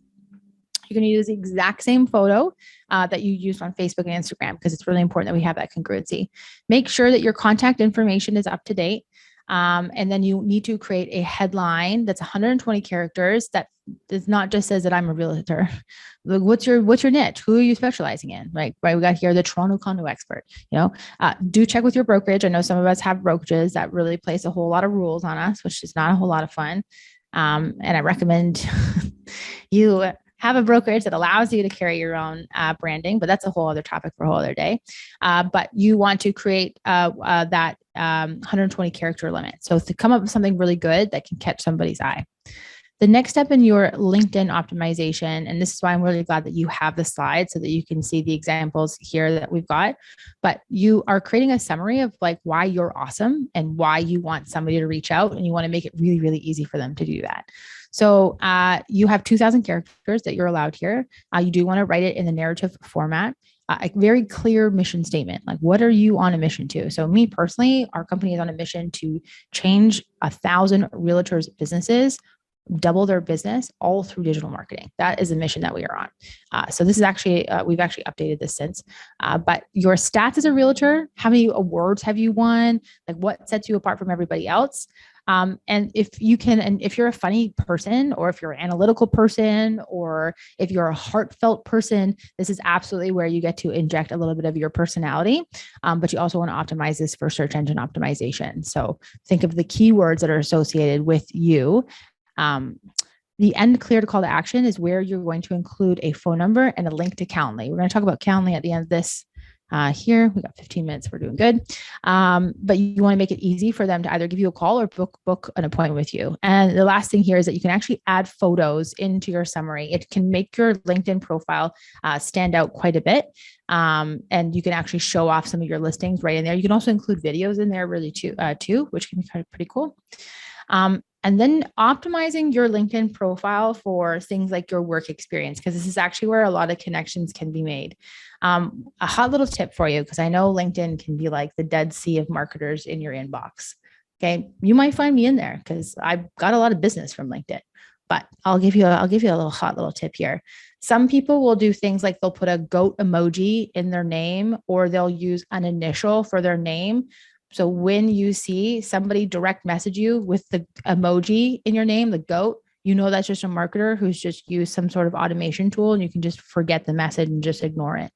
You're going to use the exact same photo that you used on Facebook and Instagram, because it's really important that we have that congruency. Make sure that your contact information is up to date. And then you need to create a headline that's 120 characters that does not just says that I'm a realtor. What's your niche? Who are you specializing in? Right. We got here the Toronto condo expert. Do check with your brokerage. I know some of us have brokerages that really place a whole lot of rules on us, which is not a whole lot of fun. And I recommend you have a brokerage that allows you to carry your own branding, but that's a whole other topic for a whole other day. But you want to create that 120 character limit. So to come up with something really good that can catch somebody's eye. The next step in your LinkedIn optimization, and this is why I'm really glad that you have the slide so that you can see the examples here that we've got, but you are creating a summary of like why you're awesome and why you want somebody to reach out, and you want to make it really, really easy for them to do that. So you have 2,000 characters that you're allowed here. You do want to write it in the narrative format. A very clear mission statement. Like, what are you on a mission to? So me personally, our company is on a mission to change 1,000 realtors' businesses, double their business, all through digital marketing. That is a mission that we are on. So this is actually, we've actually updated this since, but your stats as a realtor, how many awards have you won? Like, what sets you apart from everybody else? And if you can, and if you're a funny person, or if you're an analytical person, or if you're a heartfelt person, this is absolutely where you get to inject a little bit of your personality. But you also want to optimize this for search engine optimization. So think of the keywords that are associated with you. The end clear to call to action is where you're going to include a phone number and a link to Calendly. We're going to talk about Calendly at the end of this. Here we got 15 minutes. We're doing good. But you want to make it easy for them to either give you a call or book an appointment with you. And the last thing here is that you can actually add photos into your summary. It can make your LinkedIn profile stand out quite a bit. And you can actually show off some of your listings right in there. You can also include videos in there really too, which can be kind of pretty cool. And then optimizing your LinkedIn profile for things like your work experience, because this is actually where a lot of connections can be made. A hot little tip for you, because I know LinkedIn can be like the Dead Sea of marketers in your inbox. Okay. You might find me in there because I've got a lot of business from LinkedIn, but I'll give you a little hot little tip here. Some people will do things like they'll put a goat emoji in their name, or they'll use an initial for their name. So when you see somebody direct message you with the emoji in your name, the goat, you know that's just a marketer who's just used some sort of automation tool, and you can just forget the message and just ignore it.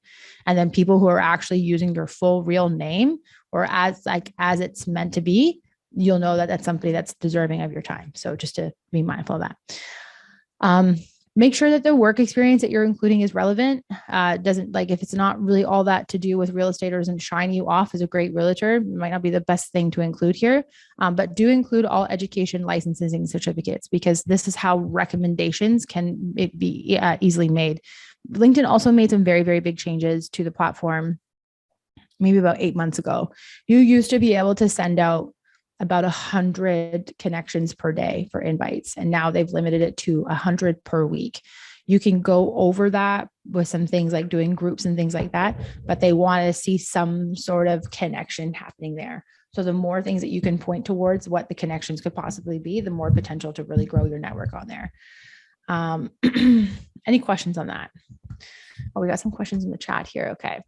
And then people who are actually using your full real name, or as it's meant to be, you'll know that that's somebody that's deserving of your time. So just to be mindful of that. Make sure that the work experience that you're including is relevant. If it's not really all that to do with real estate or doesn't shine you off as a great realtor, it might not be the best thing to include here. But do include all education, licenses, and certificates, because this is how recommendations can be easily made. LinkedIn also made some very, very big changes to the platform, maybe about 8 months ago. You used to be able to send out about 100 connections per day for invites. And now they've limited it to 100 per week. You can go over that with some things like doing groups and things like that, but they want to see some sort of connection happening there. So the more things that you can point towards what the connections could possibly be, the more potential to really grow your network on there. Any questions on that? Oh, we got some questions in the chat here. Okay.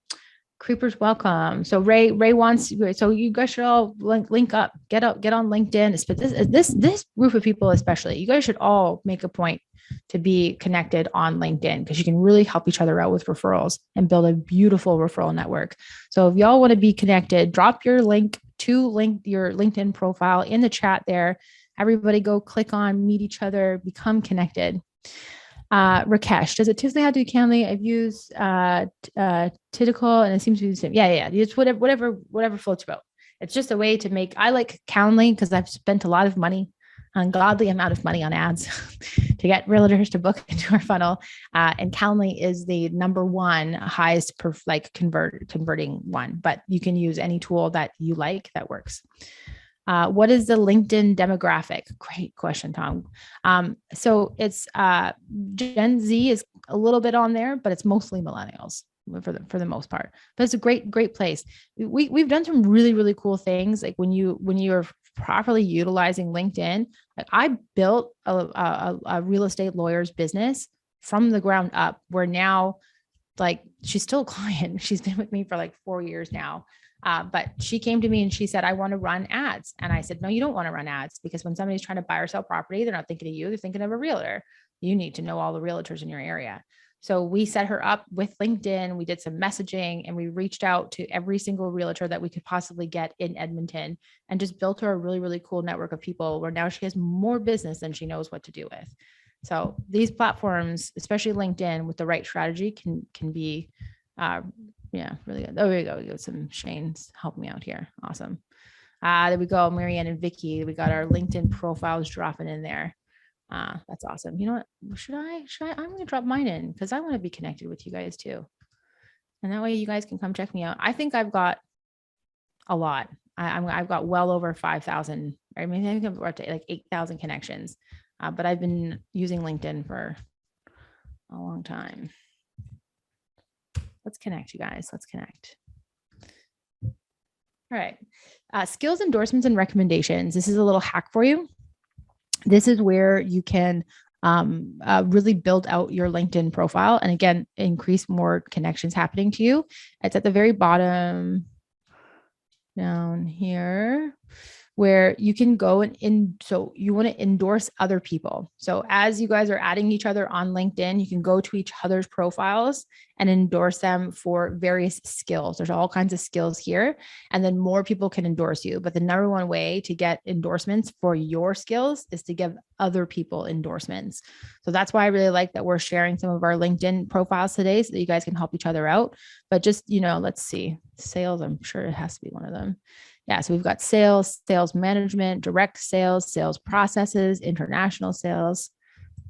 Creepers, welcome. So Ray wants, so you guys should all link up, get on LinkedIn. But this group of people, especially, you guys should all make a point to be connected on LinkedIn, because you can really help each other out with referrals and build a beautiful referral network. So if y'all want to be connected, drop your link to your LinkedIn profile in the chat there. Everybody go click on, meet each other, become connected. Rakesh, does it typically have to be Calendly? I've used Tidical and it seems to be the same. Yeah. It's whatever floats your boat. It's just a way to make, I like Calendly because I've spent a lot of money, ungodly amount of money on ads to get realtors to book into our funnel. And Calendly is the number one highest converting one, but you can use any tool that you like that works. What is the LinkedIn demographic? Great question, Tom. So it's Gen Z is a little bit on there, but it's mostly millennials for the most part. But it's a great place. We've done some really, really cool things. Like when you're properly utilizing LinkedIn, like I built a real estate lawyer's business from the ground up, where now, like, she's still a client. She's been with me for like 4 years now. But she came to me and she said, I want to run ads. And I said, no, you don't want to run ads, because when somebody's trying to buy or sell property, they're not thinking of you, they're thinking of a realtor. You need to know all the realtors in your area. So we set her up with LinkedIn. We did some messaging and we reached out to every single realtor that we could possibly get in Edmonton and just built her a really, really cool network of people, where now she has more business than she knows what to do with. So these platforms, especially LinkedIn, with the right strategy can be, really good. Oh, there we go. We got some Shane's helping me out here. Awesome. There we go. Marianne and Vicky. We got our LinkedIn profiles dropping in there. That's awesome. You know what? Should I? I'm going to drop mine in because I want to be connected with you guys too. And that way you guys can come check me out. I think I've got a lot. I've got well over 5,000, or maybe I think I'm up to like 8,000 connections. But I've been using LinkedIn for a long time. Let's connect, you guys. Let's connect. All right. Skills, endorsements, and recommendations. This is a little hack for you. This is where you can really build out your LinkedIn profile. And again, increase more connections happening to you. It's at the very bottom down here, where you can go so you want to endorse other people. So as you guys are adding each other on LinkedIn, you can go to each other's profiles and endorse them for various skills. There's all kinds of skills here, and then more people can endorse you. But the number one way to get endorsements for your skills is to give other people endorsements. So that's why I really like that we're sharing some of our LinkedIn profiles today, so that you guys can help each other out. But just, let's see, sales, I'm sure it has to be one of them. Yeah, so we've got sales, sales management, direct sales, sales processes, international sales,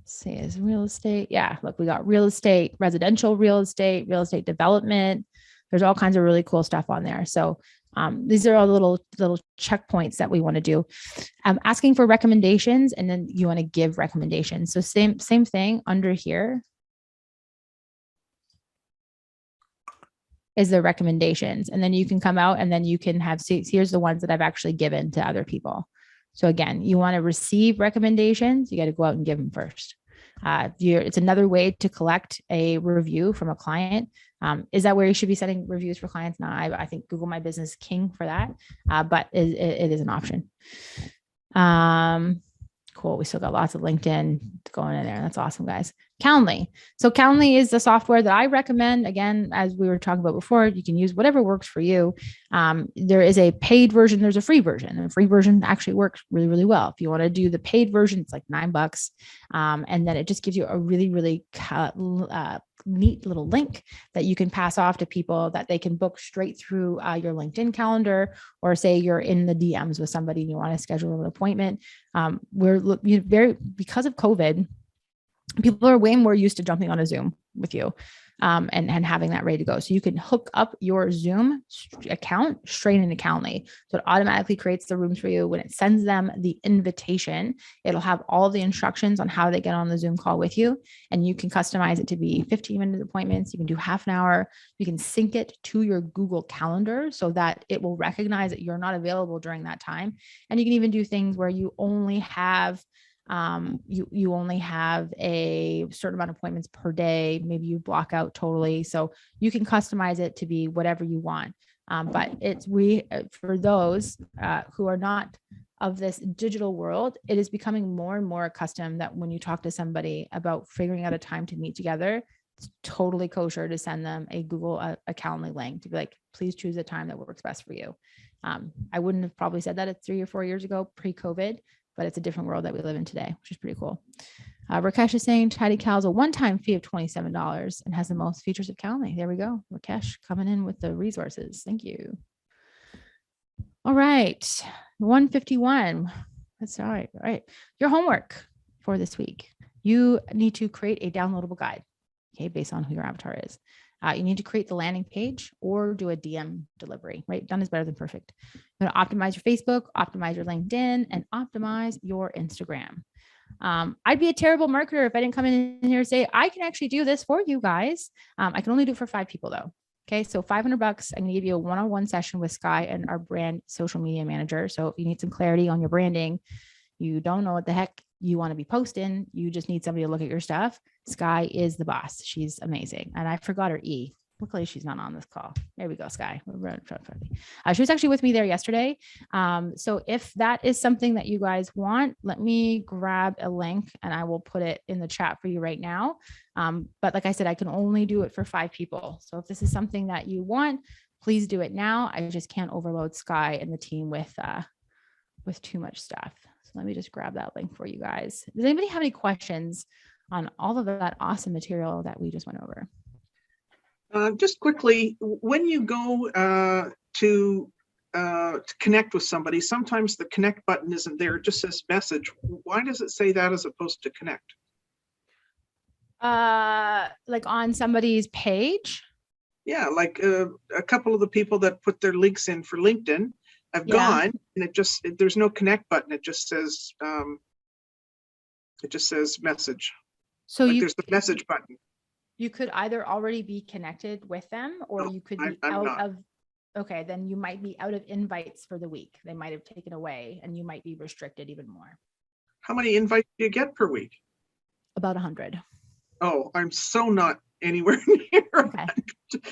sales, real estate. Yeah, look, we got real estate, residential real estate development. There's all kinds of really cool stuff on there. So these are all little checkpoints that we want to do. Asking for recommendations, and then you want to give recommendations. So same thing under here is the recommendations. And then you can come out and then you can have, see, here's the ones that I've actually given to other people. So again, you want to receive recommendations, you got to go out and give them first. It's another way to collect a review from a client. Is that where you should be sending reviews for clients? No, I think Google My Business king for that, but it is an option. Cool. We still got lots of LinkedIn going in there. That's awesome, guys. Calendly. So Calendly is the software that I recommend. Again, as we were talking about before, you can use whatever works for you. There is a paid version. There's a free version. And the free version actually works really, really well. If you want to do the paid version, it's like $9. And then it just gives you a really, really neat little link that you can pass off to people that they can book straight through your LinkedIn calendar, or say you're in the DMs with somebody and you want to schedule an appointment. Because of COVID, people are way more used to jumping on a Zoom with you and having that ready to go. So you can hook up your Zoom account straight into Calendly. So it automatically creates the rooms for you. When it sends them the invitation, it'll have all the instructions on how they get on the Zoom call with you. And you can customize it to be 15-minute appointments. You can do half an hour. You can sync it to your Google Calendar so that it will recognize that you're not available during that time. And you can even do things where you only have You only have a certain amount of appointments per day. Maybe you block out totally. So you can customize it to be whatever you want. But for those who are not of this digital world, it is becoming more and more accustomed that when you talk to somebody about figuring out a time to meet together, it's totally kosher to send them a Google, a Calendly link to be like, please choose a time that works best for you. I wouldn't have probably said that 3 or 4 years ago pre-COVID, but it's a different world that we live in today, which is pretty cool. Rakesh is saying Tidy Cal is a one-time fee of $27 and has the most features of Calendly. There we go. Rakesh coming in with the resources. Thank you. All right. 151. That's all right. All right. Your homework for this week. You need to create a downloadable guide, okay, based on who your avatar is. You need to create the landing page or do a DM delivery, right? Done is better than perfect. You're going to optimize your Facebook, optimize your LinkedIn, and optimize your Instagram. I'd be a terrible marketer if I didn't come in here and say, I can actually do this for you guys. I can only do it for 5 people though. Okay. So $500, I'm going to give you a one-on-one session with Sky and our brand social media manager. So if you need some clarity on your branding, you don't know what the heck you want to be posting, you just need somebody to look at your stuff. Sky is the boss. She's amazing. And I forgot her E. Luckily, she's not on this call. There we go, Sky. She was actually with me there yesterday. So if that is something that you guys want, let me grab a link and I will put it in the chat for you right now. But like I said, I can only do it for 5 people. So if this is something that you want, please do it now. I just can't overload Sky and the team with too much stuff. So let me just grab that link for you guys. Does anybody have any questions on all of that awesome material that we just went over? Just quickly, when you go to connect with somebody, sometimes the connect button isn't there. It just says message. Why does it say that as opposed to connect? Like on somebody's page? Yeah, like a couple of the people that put their links in for LinkedIn have gone, and there's no connect button. It just says message. So like there's the message button. You could either already be connected with them or you could be okay, then you might be out of invites for the week. They might have taken away and you might be restricted even more. How many invites do you get per week? About 100. Oh, I'm so not anywhere near. Okay.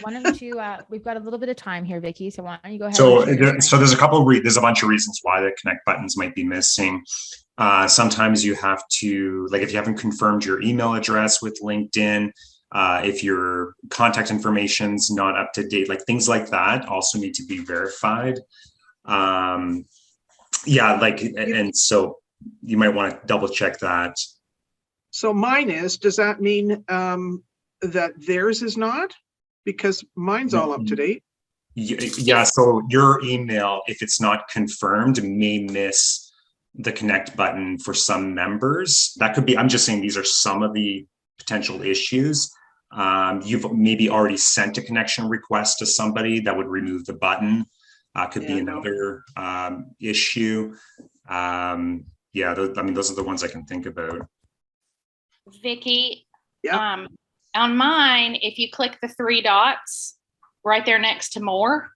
Why don't you, we've got a little bit of time here, Vicky. So why don't you go ahead? So there's a bunch of reasons why the connect buttons might be missing. Sometimes you have to, like if you haven't confirmed your email address with LinkedIn, if your contact information's not up to date, like things like that also need to be verified. And so you might want to double check that. So mine is, does that mean that theirs is not? Because mine's all up to date. Yeah, so your email, if it's not confirmed, may miss the connect button for some members. That could be, I'm just saying these are some of the potential issues. You've maybe already sent a connection request to somebody that would remove the button. Could be another issue. Those are the ones I can think about. Vicky, on mine, if you click the 3 dots right there next to more,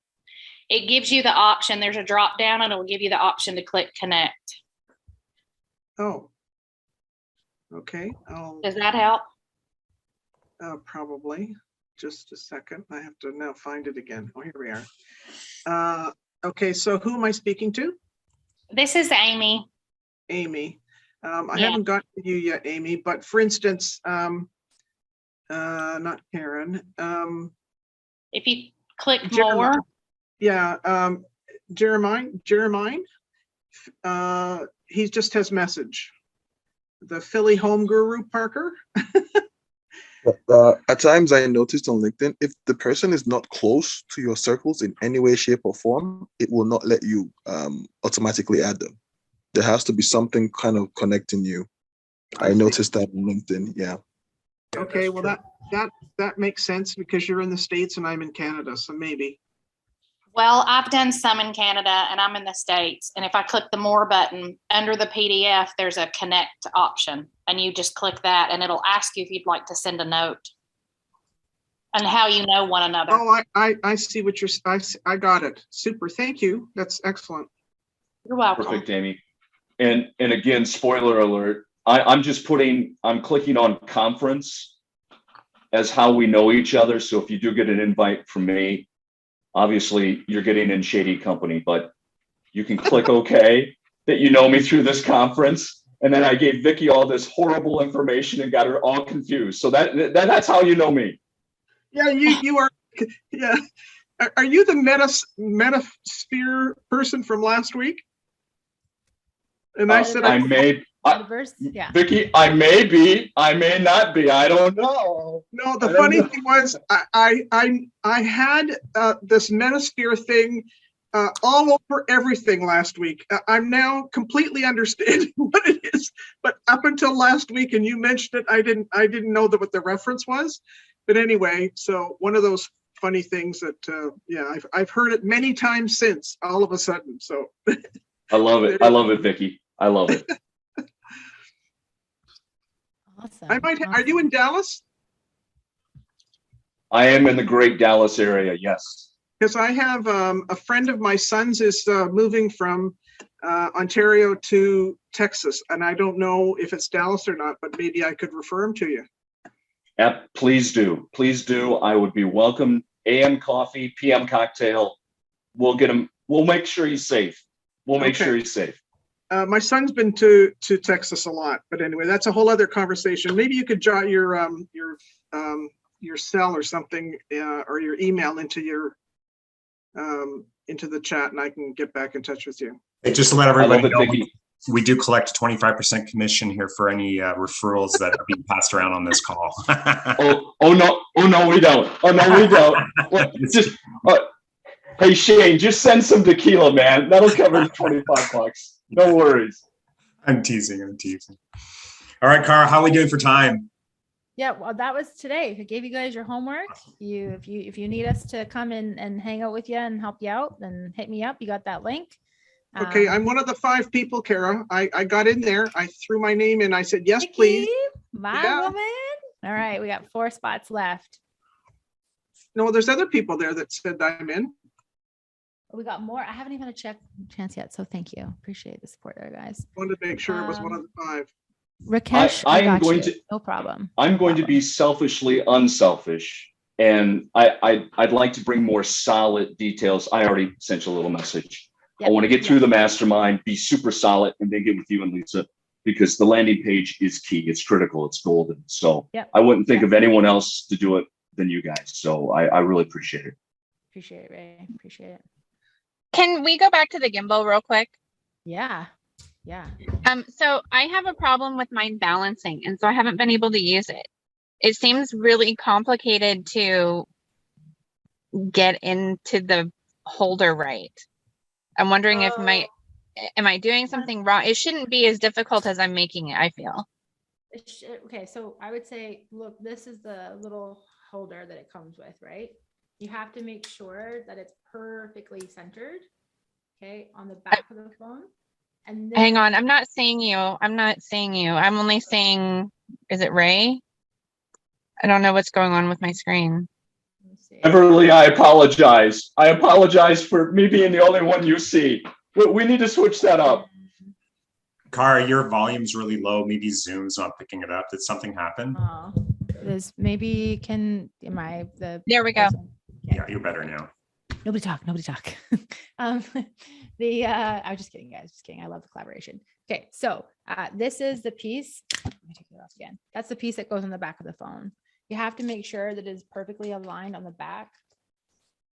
it gives you the option. There's a drop down and it'll give you the option to click connect. Oh, okay. Does that help? Probably. Just a second. I have to now find it again. Oh, here we are. Okay, so who am I speaking to? This is Amy. Amy. I haven't got to you yet, Amy, but for instance, not Karen. If you click more. Jeremiah, he just has message. The Philly home guru, Parker. At times I noticed on LinkedIn, if the person is not close to your circles in any way, shape or form, it will not let you automatically add them. There has to be something kind of connecting you. I noticed that on LinkedIn. Yeah. Okay, well that makes sense because you're in the States and I'm in Canada, so maybe. Well, I've done some in Canada and I'm in the States. And if I click the more button under the PDF, there's a connect option and you just click that and it'll ask you if you'd like to send a note and how you know one another. Oh, I see what I got it. Super. Thank you. That's excellent. You're welcome. Perfect, Amy. And again, spoiler alert, I'm clicking on conference as how we know each other. So if you do get an invite from me, obviously you're getting in shady company, but you can click OK that you know me through this conference. And then I gave Vicky all this horrible information and got her all confused. So that's how you know me. Yeah, you are. Yeah. Are you the metasphere person from last week? And I said, yeah. Vicky, I may be, I may not be. I don't know. No, the funny thing was, I had this metasphere thing all over everything last week. I'm now completely understanding what it is, but up until last week, and you mentioned it, I didn't know what the reference was. But anyway, so one of those funny things that yeah, I've heard it many times since, all of a sudden. So I love it. I love it, Vicky. I love it. Awesome. Are you in Dallas? I am in the great Dallas area, yes. Because I have a friend of my son's is moving from Ontario to Texas, and I don't know if it's Dallas or not, but maybe I could refer him to you. Please do. Please do. I would be welcome. AM coffee, PM cocktail. We'll get him. We'll make sure he's safe. We'll make sure he's safe. My son's been to Texas a lot, but anyway, that's a whole other conversation. Maybe you could jot your cell or something or your email into the chat, and I can get back in touch with you. Hey, just to let everybody know, we do collect 25% commission here for any referrals that are being passed around on this call. oh no, we don't. Oh no, we don't. Hey Shane, just send some tequila, man. That'll cover the $25. No worries. I'm teasing. All right, Cara, how are we doing for time? Yeah, well, that was today. I gave you guys your homework. If you need us to come in and hang out with you and help you out, then hit me up. You got that link. Okay, I'm one of the 5 people, Kara. I got in there. I threw my name in. I said, yes, please. My woman. All right, we got 4 spots left. No, there's other people there that said I'm in. We got more. I haven't even had a chance yet, so thank you. Appreciate the support there, guys. Wanted to make sure it was one of the 5. Rakesh, no problem. I'm going to be selfishly unselfish, and I'd like to bring more solid details. I already sent you a little message. Yep. I want to get through the mastermind, be super solid, and then get with you and Lisa, because the landing page is key. It's critical. It's golden. So I wouldn't think of anyone else to do it than you guys. So I really appreciate it. Appreciate it, Ray. Appreciate it. Can we go back to the gimbal real quick? Yeah. So I have a problem with mine balancing, and so I haven't been able to use it. It seems really complicated to get into the holder right. I'm wondering if am I doing something wrong? It shouldn't be as difficult as I'm making it, I feel. Okay, so I would say, look, this is the little holder that it comes with, right? You have to make sure that it's perfectly centered, okay, on the back of the phone. And then, hang on, I'm not seeing you. I'm only seeing, is it Ray? I don't know what's going on with my screen. Beverly, I apologize. I apologize for me being the only one you see. We need to switch that up. Cara, your volume's really low. Maybe Zoom's not picking it up. Did something happen? There we go. Yeah, you're better now. Nobody talk. I was just kidding, guys. Just kidding. I love the collaboration. Okay, so this is the piece. Let me take it off again. That's the piece that goes on the back of the phone. You have to make sure that it is perfectly aligned on the back.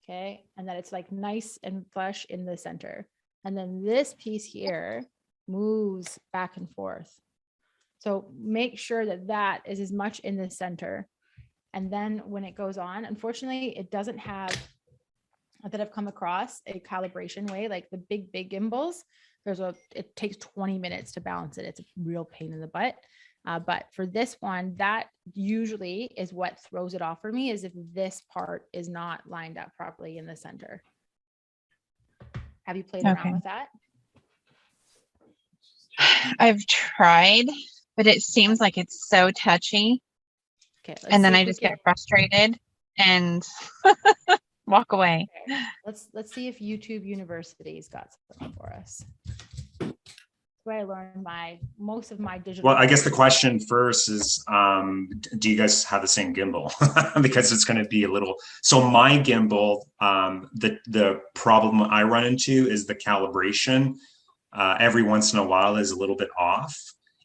Okay, and that it's like nice and flush in the center. And then this piece here moves back and forth. So make sure that that is as much in the center. And then when it goes on, unfortunately, it doesn't have, that I've come across, a calibration way, like the big gimbals. It takes 20 minutes to balance it. It's a real pain in the butt. But for this one, that usually is what throws it off for me, is if this part is not lined up properly in the center. Have you played around with that? I've tried, but it seems like it's so touchy. Okay, and then I just get frustrated and walk away. Okay. Let's see if YouTube University's got something for us. where I learned most of my digital. Well, I guess the question first is, do you guys have the same gimbal? Because it's going to be a little. So my gimbal, the problem I run into is the calibration. Every once in a while is a little bit off,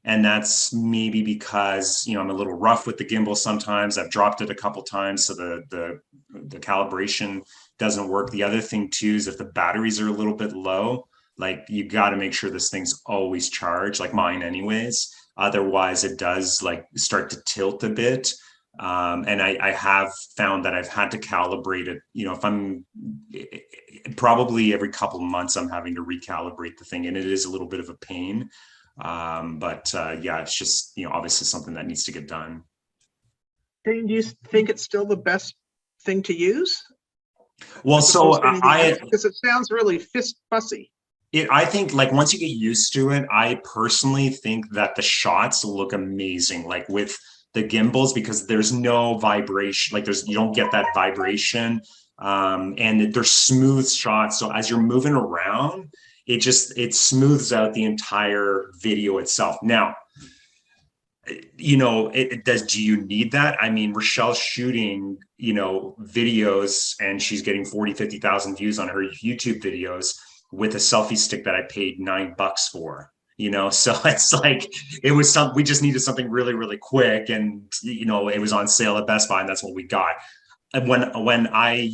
and that's maybe because I'm a little rough with the gimbal sometimes. I've dropped it a couple times, so the calibration doesn't work. The other thing too is if the batteries are a little bit low, like you got to make sure this thing's always charged, like mine anyways. Otherwise it does like start to tilt a bit. And I have found that I've had to calibrate it. If I'm probably every couple of months, I'm having to recalibrate the thing, and it is a little bit of a pain. But yeah, it's just, obviously something that needs to get done. Do you think it's still the best thing to use? Well, so because it sounds really fussy. I think like once you get used to it, I personally think that the shots look amazing, like with the gimbals, because there's no vibration, like you don't get that vibration, and they're smooth shots. So as you're moving around, it smooths out the entire video itself. Now, do you need that? I mean, Rochelle's shooting, videos, and she's getting 40,000-50,000 views on her YouTube videos with a selfie stick that I paid $9 for, so it's like, we just needed something really, really quick. And, it was on sale at Best Buy, and that's what we got. And when I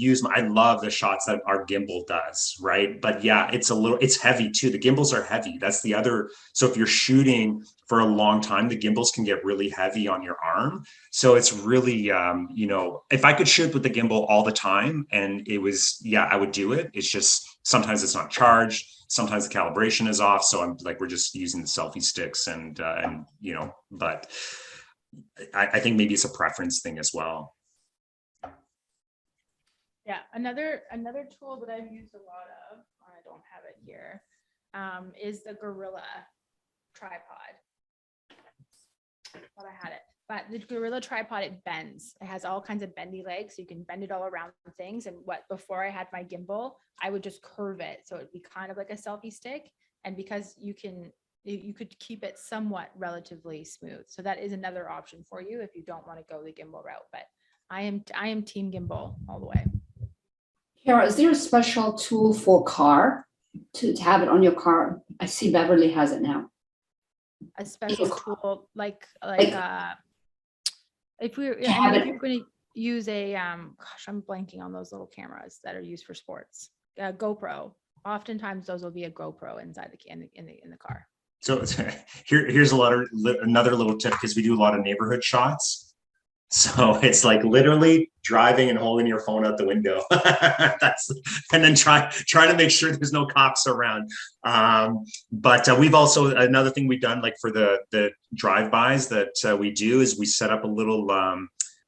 love the shots that our gimbal does, right? But yeah, it's heavy too. The gimbals are heavy. That's the other. So if you're shooting for a long time, the gimbals can get really heavy on your arm. So it's really, if I could shoot with the gimbal all the time and I would do it. It's just, sometimes it's not charged. Sometimes the calibration is off. So we're just using the selfie sticks and but I think maybe it's a preference thing as well. Yeah, another tool that I've used a lot of, I don't have it here, is the Gorilla tripod. Thought I had it, but the Gorilla tripod, it bends. It has all kinds of bendy legs, so you can bend it all around things. And before I had my gimbal, I would just curve it, so it'd be kind of like a selfie stick. And because you could keep it somewhat relatively smooth, so that is another option for you if you don't want to go the gimbal route. But I am team gimbal all the way. Kara, is there a special tool for car to have it on your car? I see Beverly has it now. A special tool like if you're going to use a gosh, I'm blanking on those little cameras that are used for sports. GoPro. Oftentimes those will be a GoPro inside in the car. So here's another little tip, because we do a lot of neighborhood shots. So it's like literally driving and holding your phone out the window. And then trying to make sure there's no cops around. But we've also, another thing we've done, like for the drive-bys that we do, is we set up a little,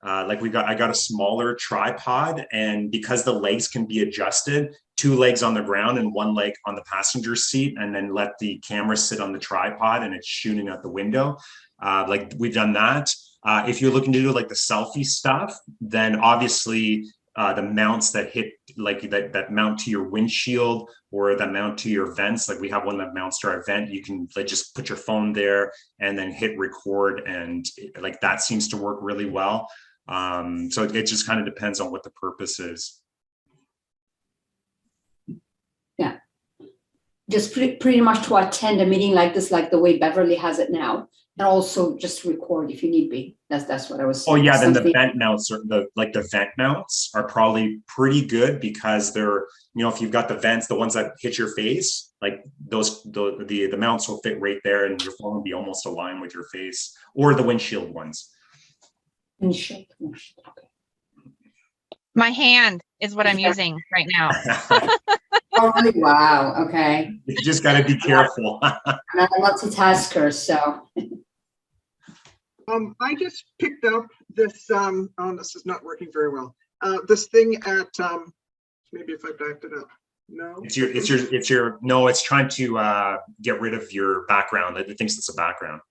I got a smaller tripod, and because the legs can be adjusted, 2 legs on the ground and 1 leg on the passenger seat, and then let the camera sit on the tripod and it's shooting out the window. Like we've done that. If you're looking to do like the selfie stuff, then obviously the mounts that hit like that mount to your windshield or that mount to your vents, like we have one that mounts to our vent. You can just put your phone there and then hit record, and like that seems to work really well. So it just kind of depends on what the purpose is. Yeah, just pretty much to attend a meeting like this, like the way Beverly has it now. And also just record if you need be. That's what I was saying. Oh yeah, then the vent mounts are the vent mounts are probably pretty good, because they're, if you've got the vents, the ones that hit your face, like the mounts will fit right there, and your phone will be almost aligned with your face, or the windshield ones. Windshield. Okay. My hand is what I'm using right now. Oh, really? Wow. Okay. You just got to be careful. I'm not a multitasker, so. I just picked up this. Oh, this is not working very well. This thing at maybe if I backed it up. No. It's trying to get rid of your background. It thinks it's a background.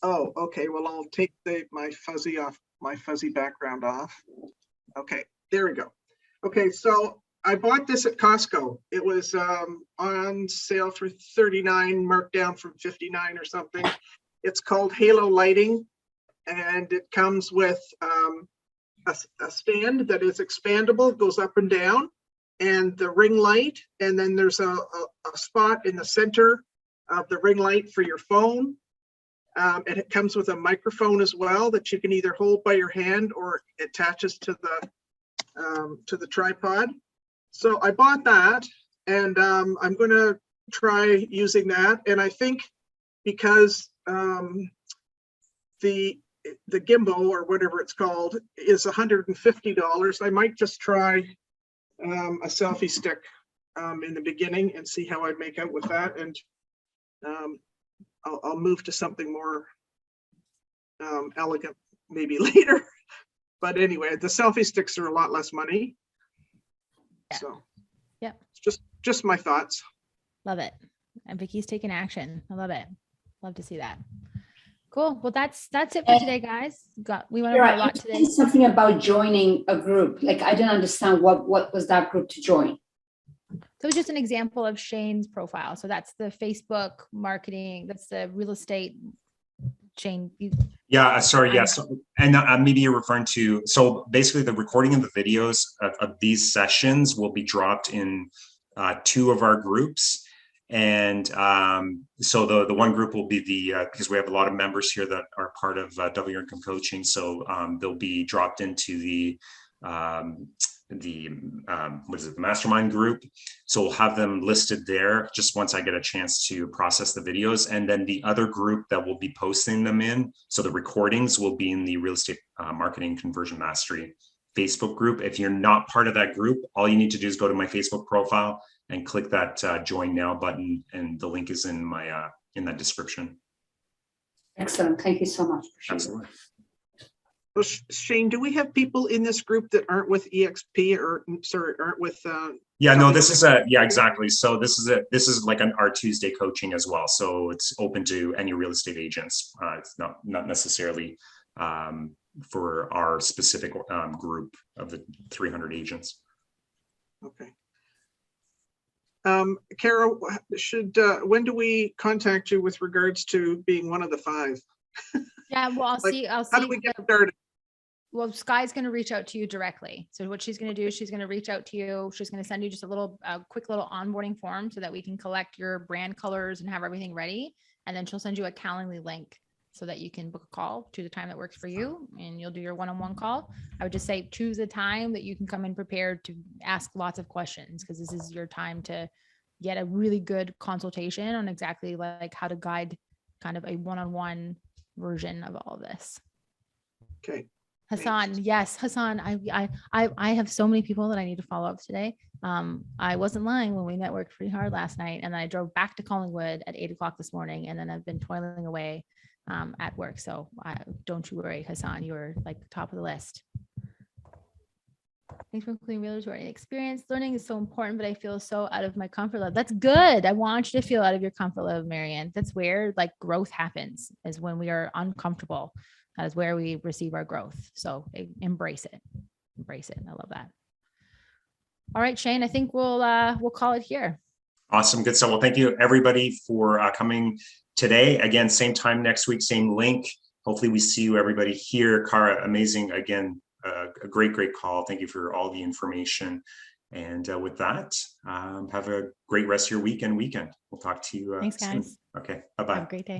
Oh, okay. Well, I'll take my fuzzy background off. Okay, there we go. Okay, so I bought this at Costco. It was on sale for $39, marked down from $59 or something. It's called Halo Lighting, and it comes with a stand that is expandable, goes up and down, and the ring light, and then there's a spot in the center of the ring light for your phone. And it comes with a microphone as well that you can either hold by your hand or it attaches to the tripod. So I bought that, and I'm going to try using that. And I think because the gimbal, or whatever it's called, is $150, I might just try a selfie stick in the beginning and see how I make out with that. And I'll move to something more elegant maybe later. But anyway, the selfie sticks are a lot less money. So yeah, just my thoughts. Love it. And Vicky's taking action. I love it. Love to see that. Cool. Well, that's it for today, guys. We went over a lot today. Something about joining a group. Like, I didn't understand what was that group to join. So it's just an example of Shane's profile. So that's the Facebook marketing. That's the real estate. Shane. Yeah, sorry. Yes. Yeah, and maybe you're referring to, so basically the recording of the videos of these sessions will be dropped in 2 of our groups. And so the one group will be because we have a lot of members here that are part of W Income Coaching. So they'll be dropped into the mastermind group. So we'll have them listed there just once I get a chance to process the videos. And then the other group that we'll be posting them in, so the recordings will be in the Real Estate Marketing Conversion Mastery Facebook group. If you're not part of that group, all you need to do is go to my Facebook profile and click that join now button, and the link is in my in that description. Excellent. Thank you so much. Absolutely. So Shane, do we have people in this group that aren't with EXP or aren't with yeah, no, this is exactly. So this is like our Tuesday coaching as well. So it's open to any real estate agents. It's not necessarily for our specific group of the 300 agents. Okay. Kara, when do we contact you with regards to being one of the 5? Yeah, well, I'll see. How do we get started? Well, Sky's going to reach out to you directly. So what she's going to do is she's going to reach out to you. She's going to send you just a quick little onboarding form so that we can collect your brand colors and have everything ready. And then she'll send you a Calendly link so that you can book a call to the time that works for you, and you'll do your one-on-one call. I would just say choose a time that you can come in prepared to ask lots of questions, because this is your time to get a really good consultation on exactly like how to guide kind of a one-on-one version of all of this. Okay. Hassan, yes, Hassan, I have so many people that I need to follow up today. I wasn't lying when we networked pretty hard last night, and then I drove back to Collingwood at 8 o'clock this morning, and then I've been toiling away at work. So don't you worry, Hassan, you're like top of the list. Thanks for including realtors who are inexperienced. Learning is so important, but I feel so out of my comfort level. That's good. I want you to feel out of your comfort level, Marianne. That's where like growth happens, is when we are uncomfortable. That is where we receive our growth. So embrace it. Embrace it. I love that. All right, Shane, I think we'll call it here. Awesome. Good. So, well, thank you everybody for coming today. Again, same time next week, same link. Hopefully we see you everybody here. Cara, amazing. Again, a great call. Thank you for all the information. And with that, have a great rest of your week and weekend. We'll talk to you Thanks, soon. guys. Okay. Bye-bye. Have a great day.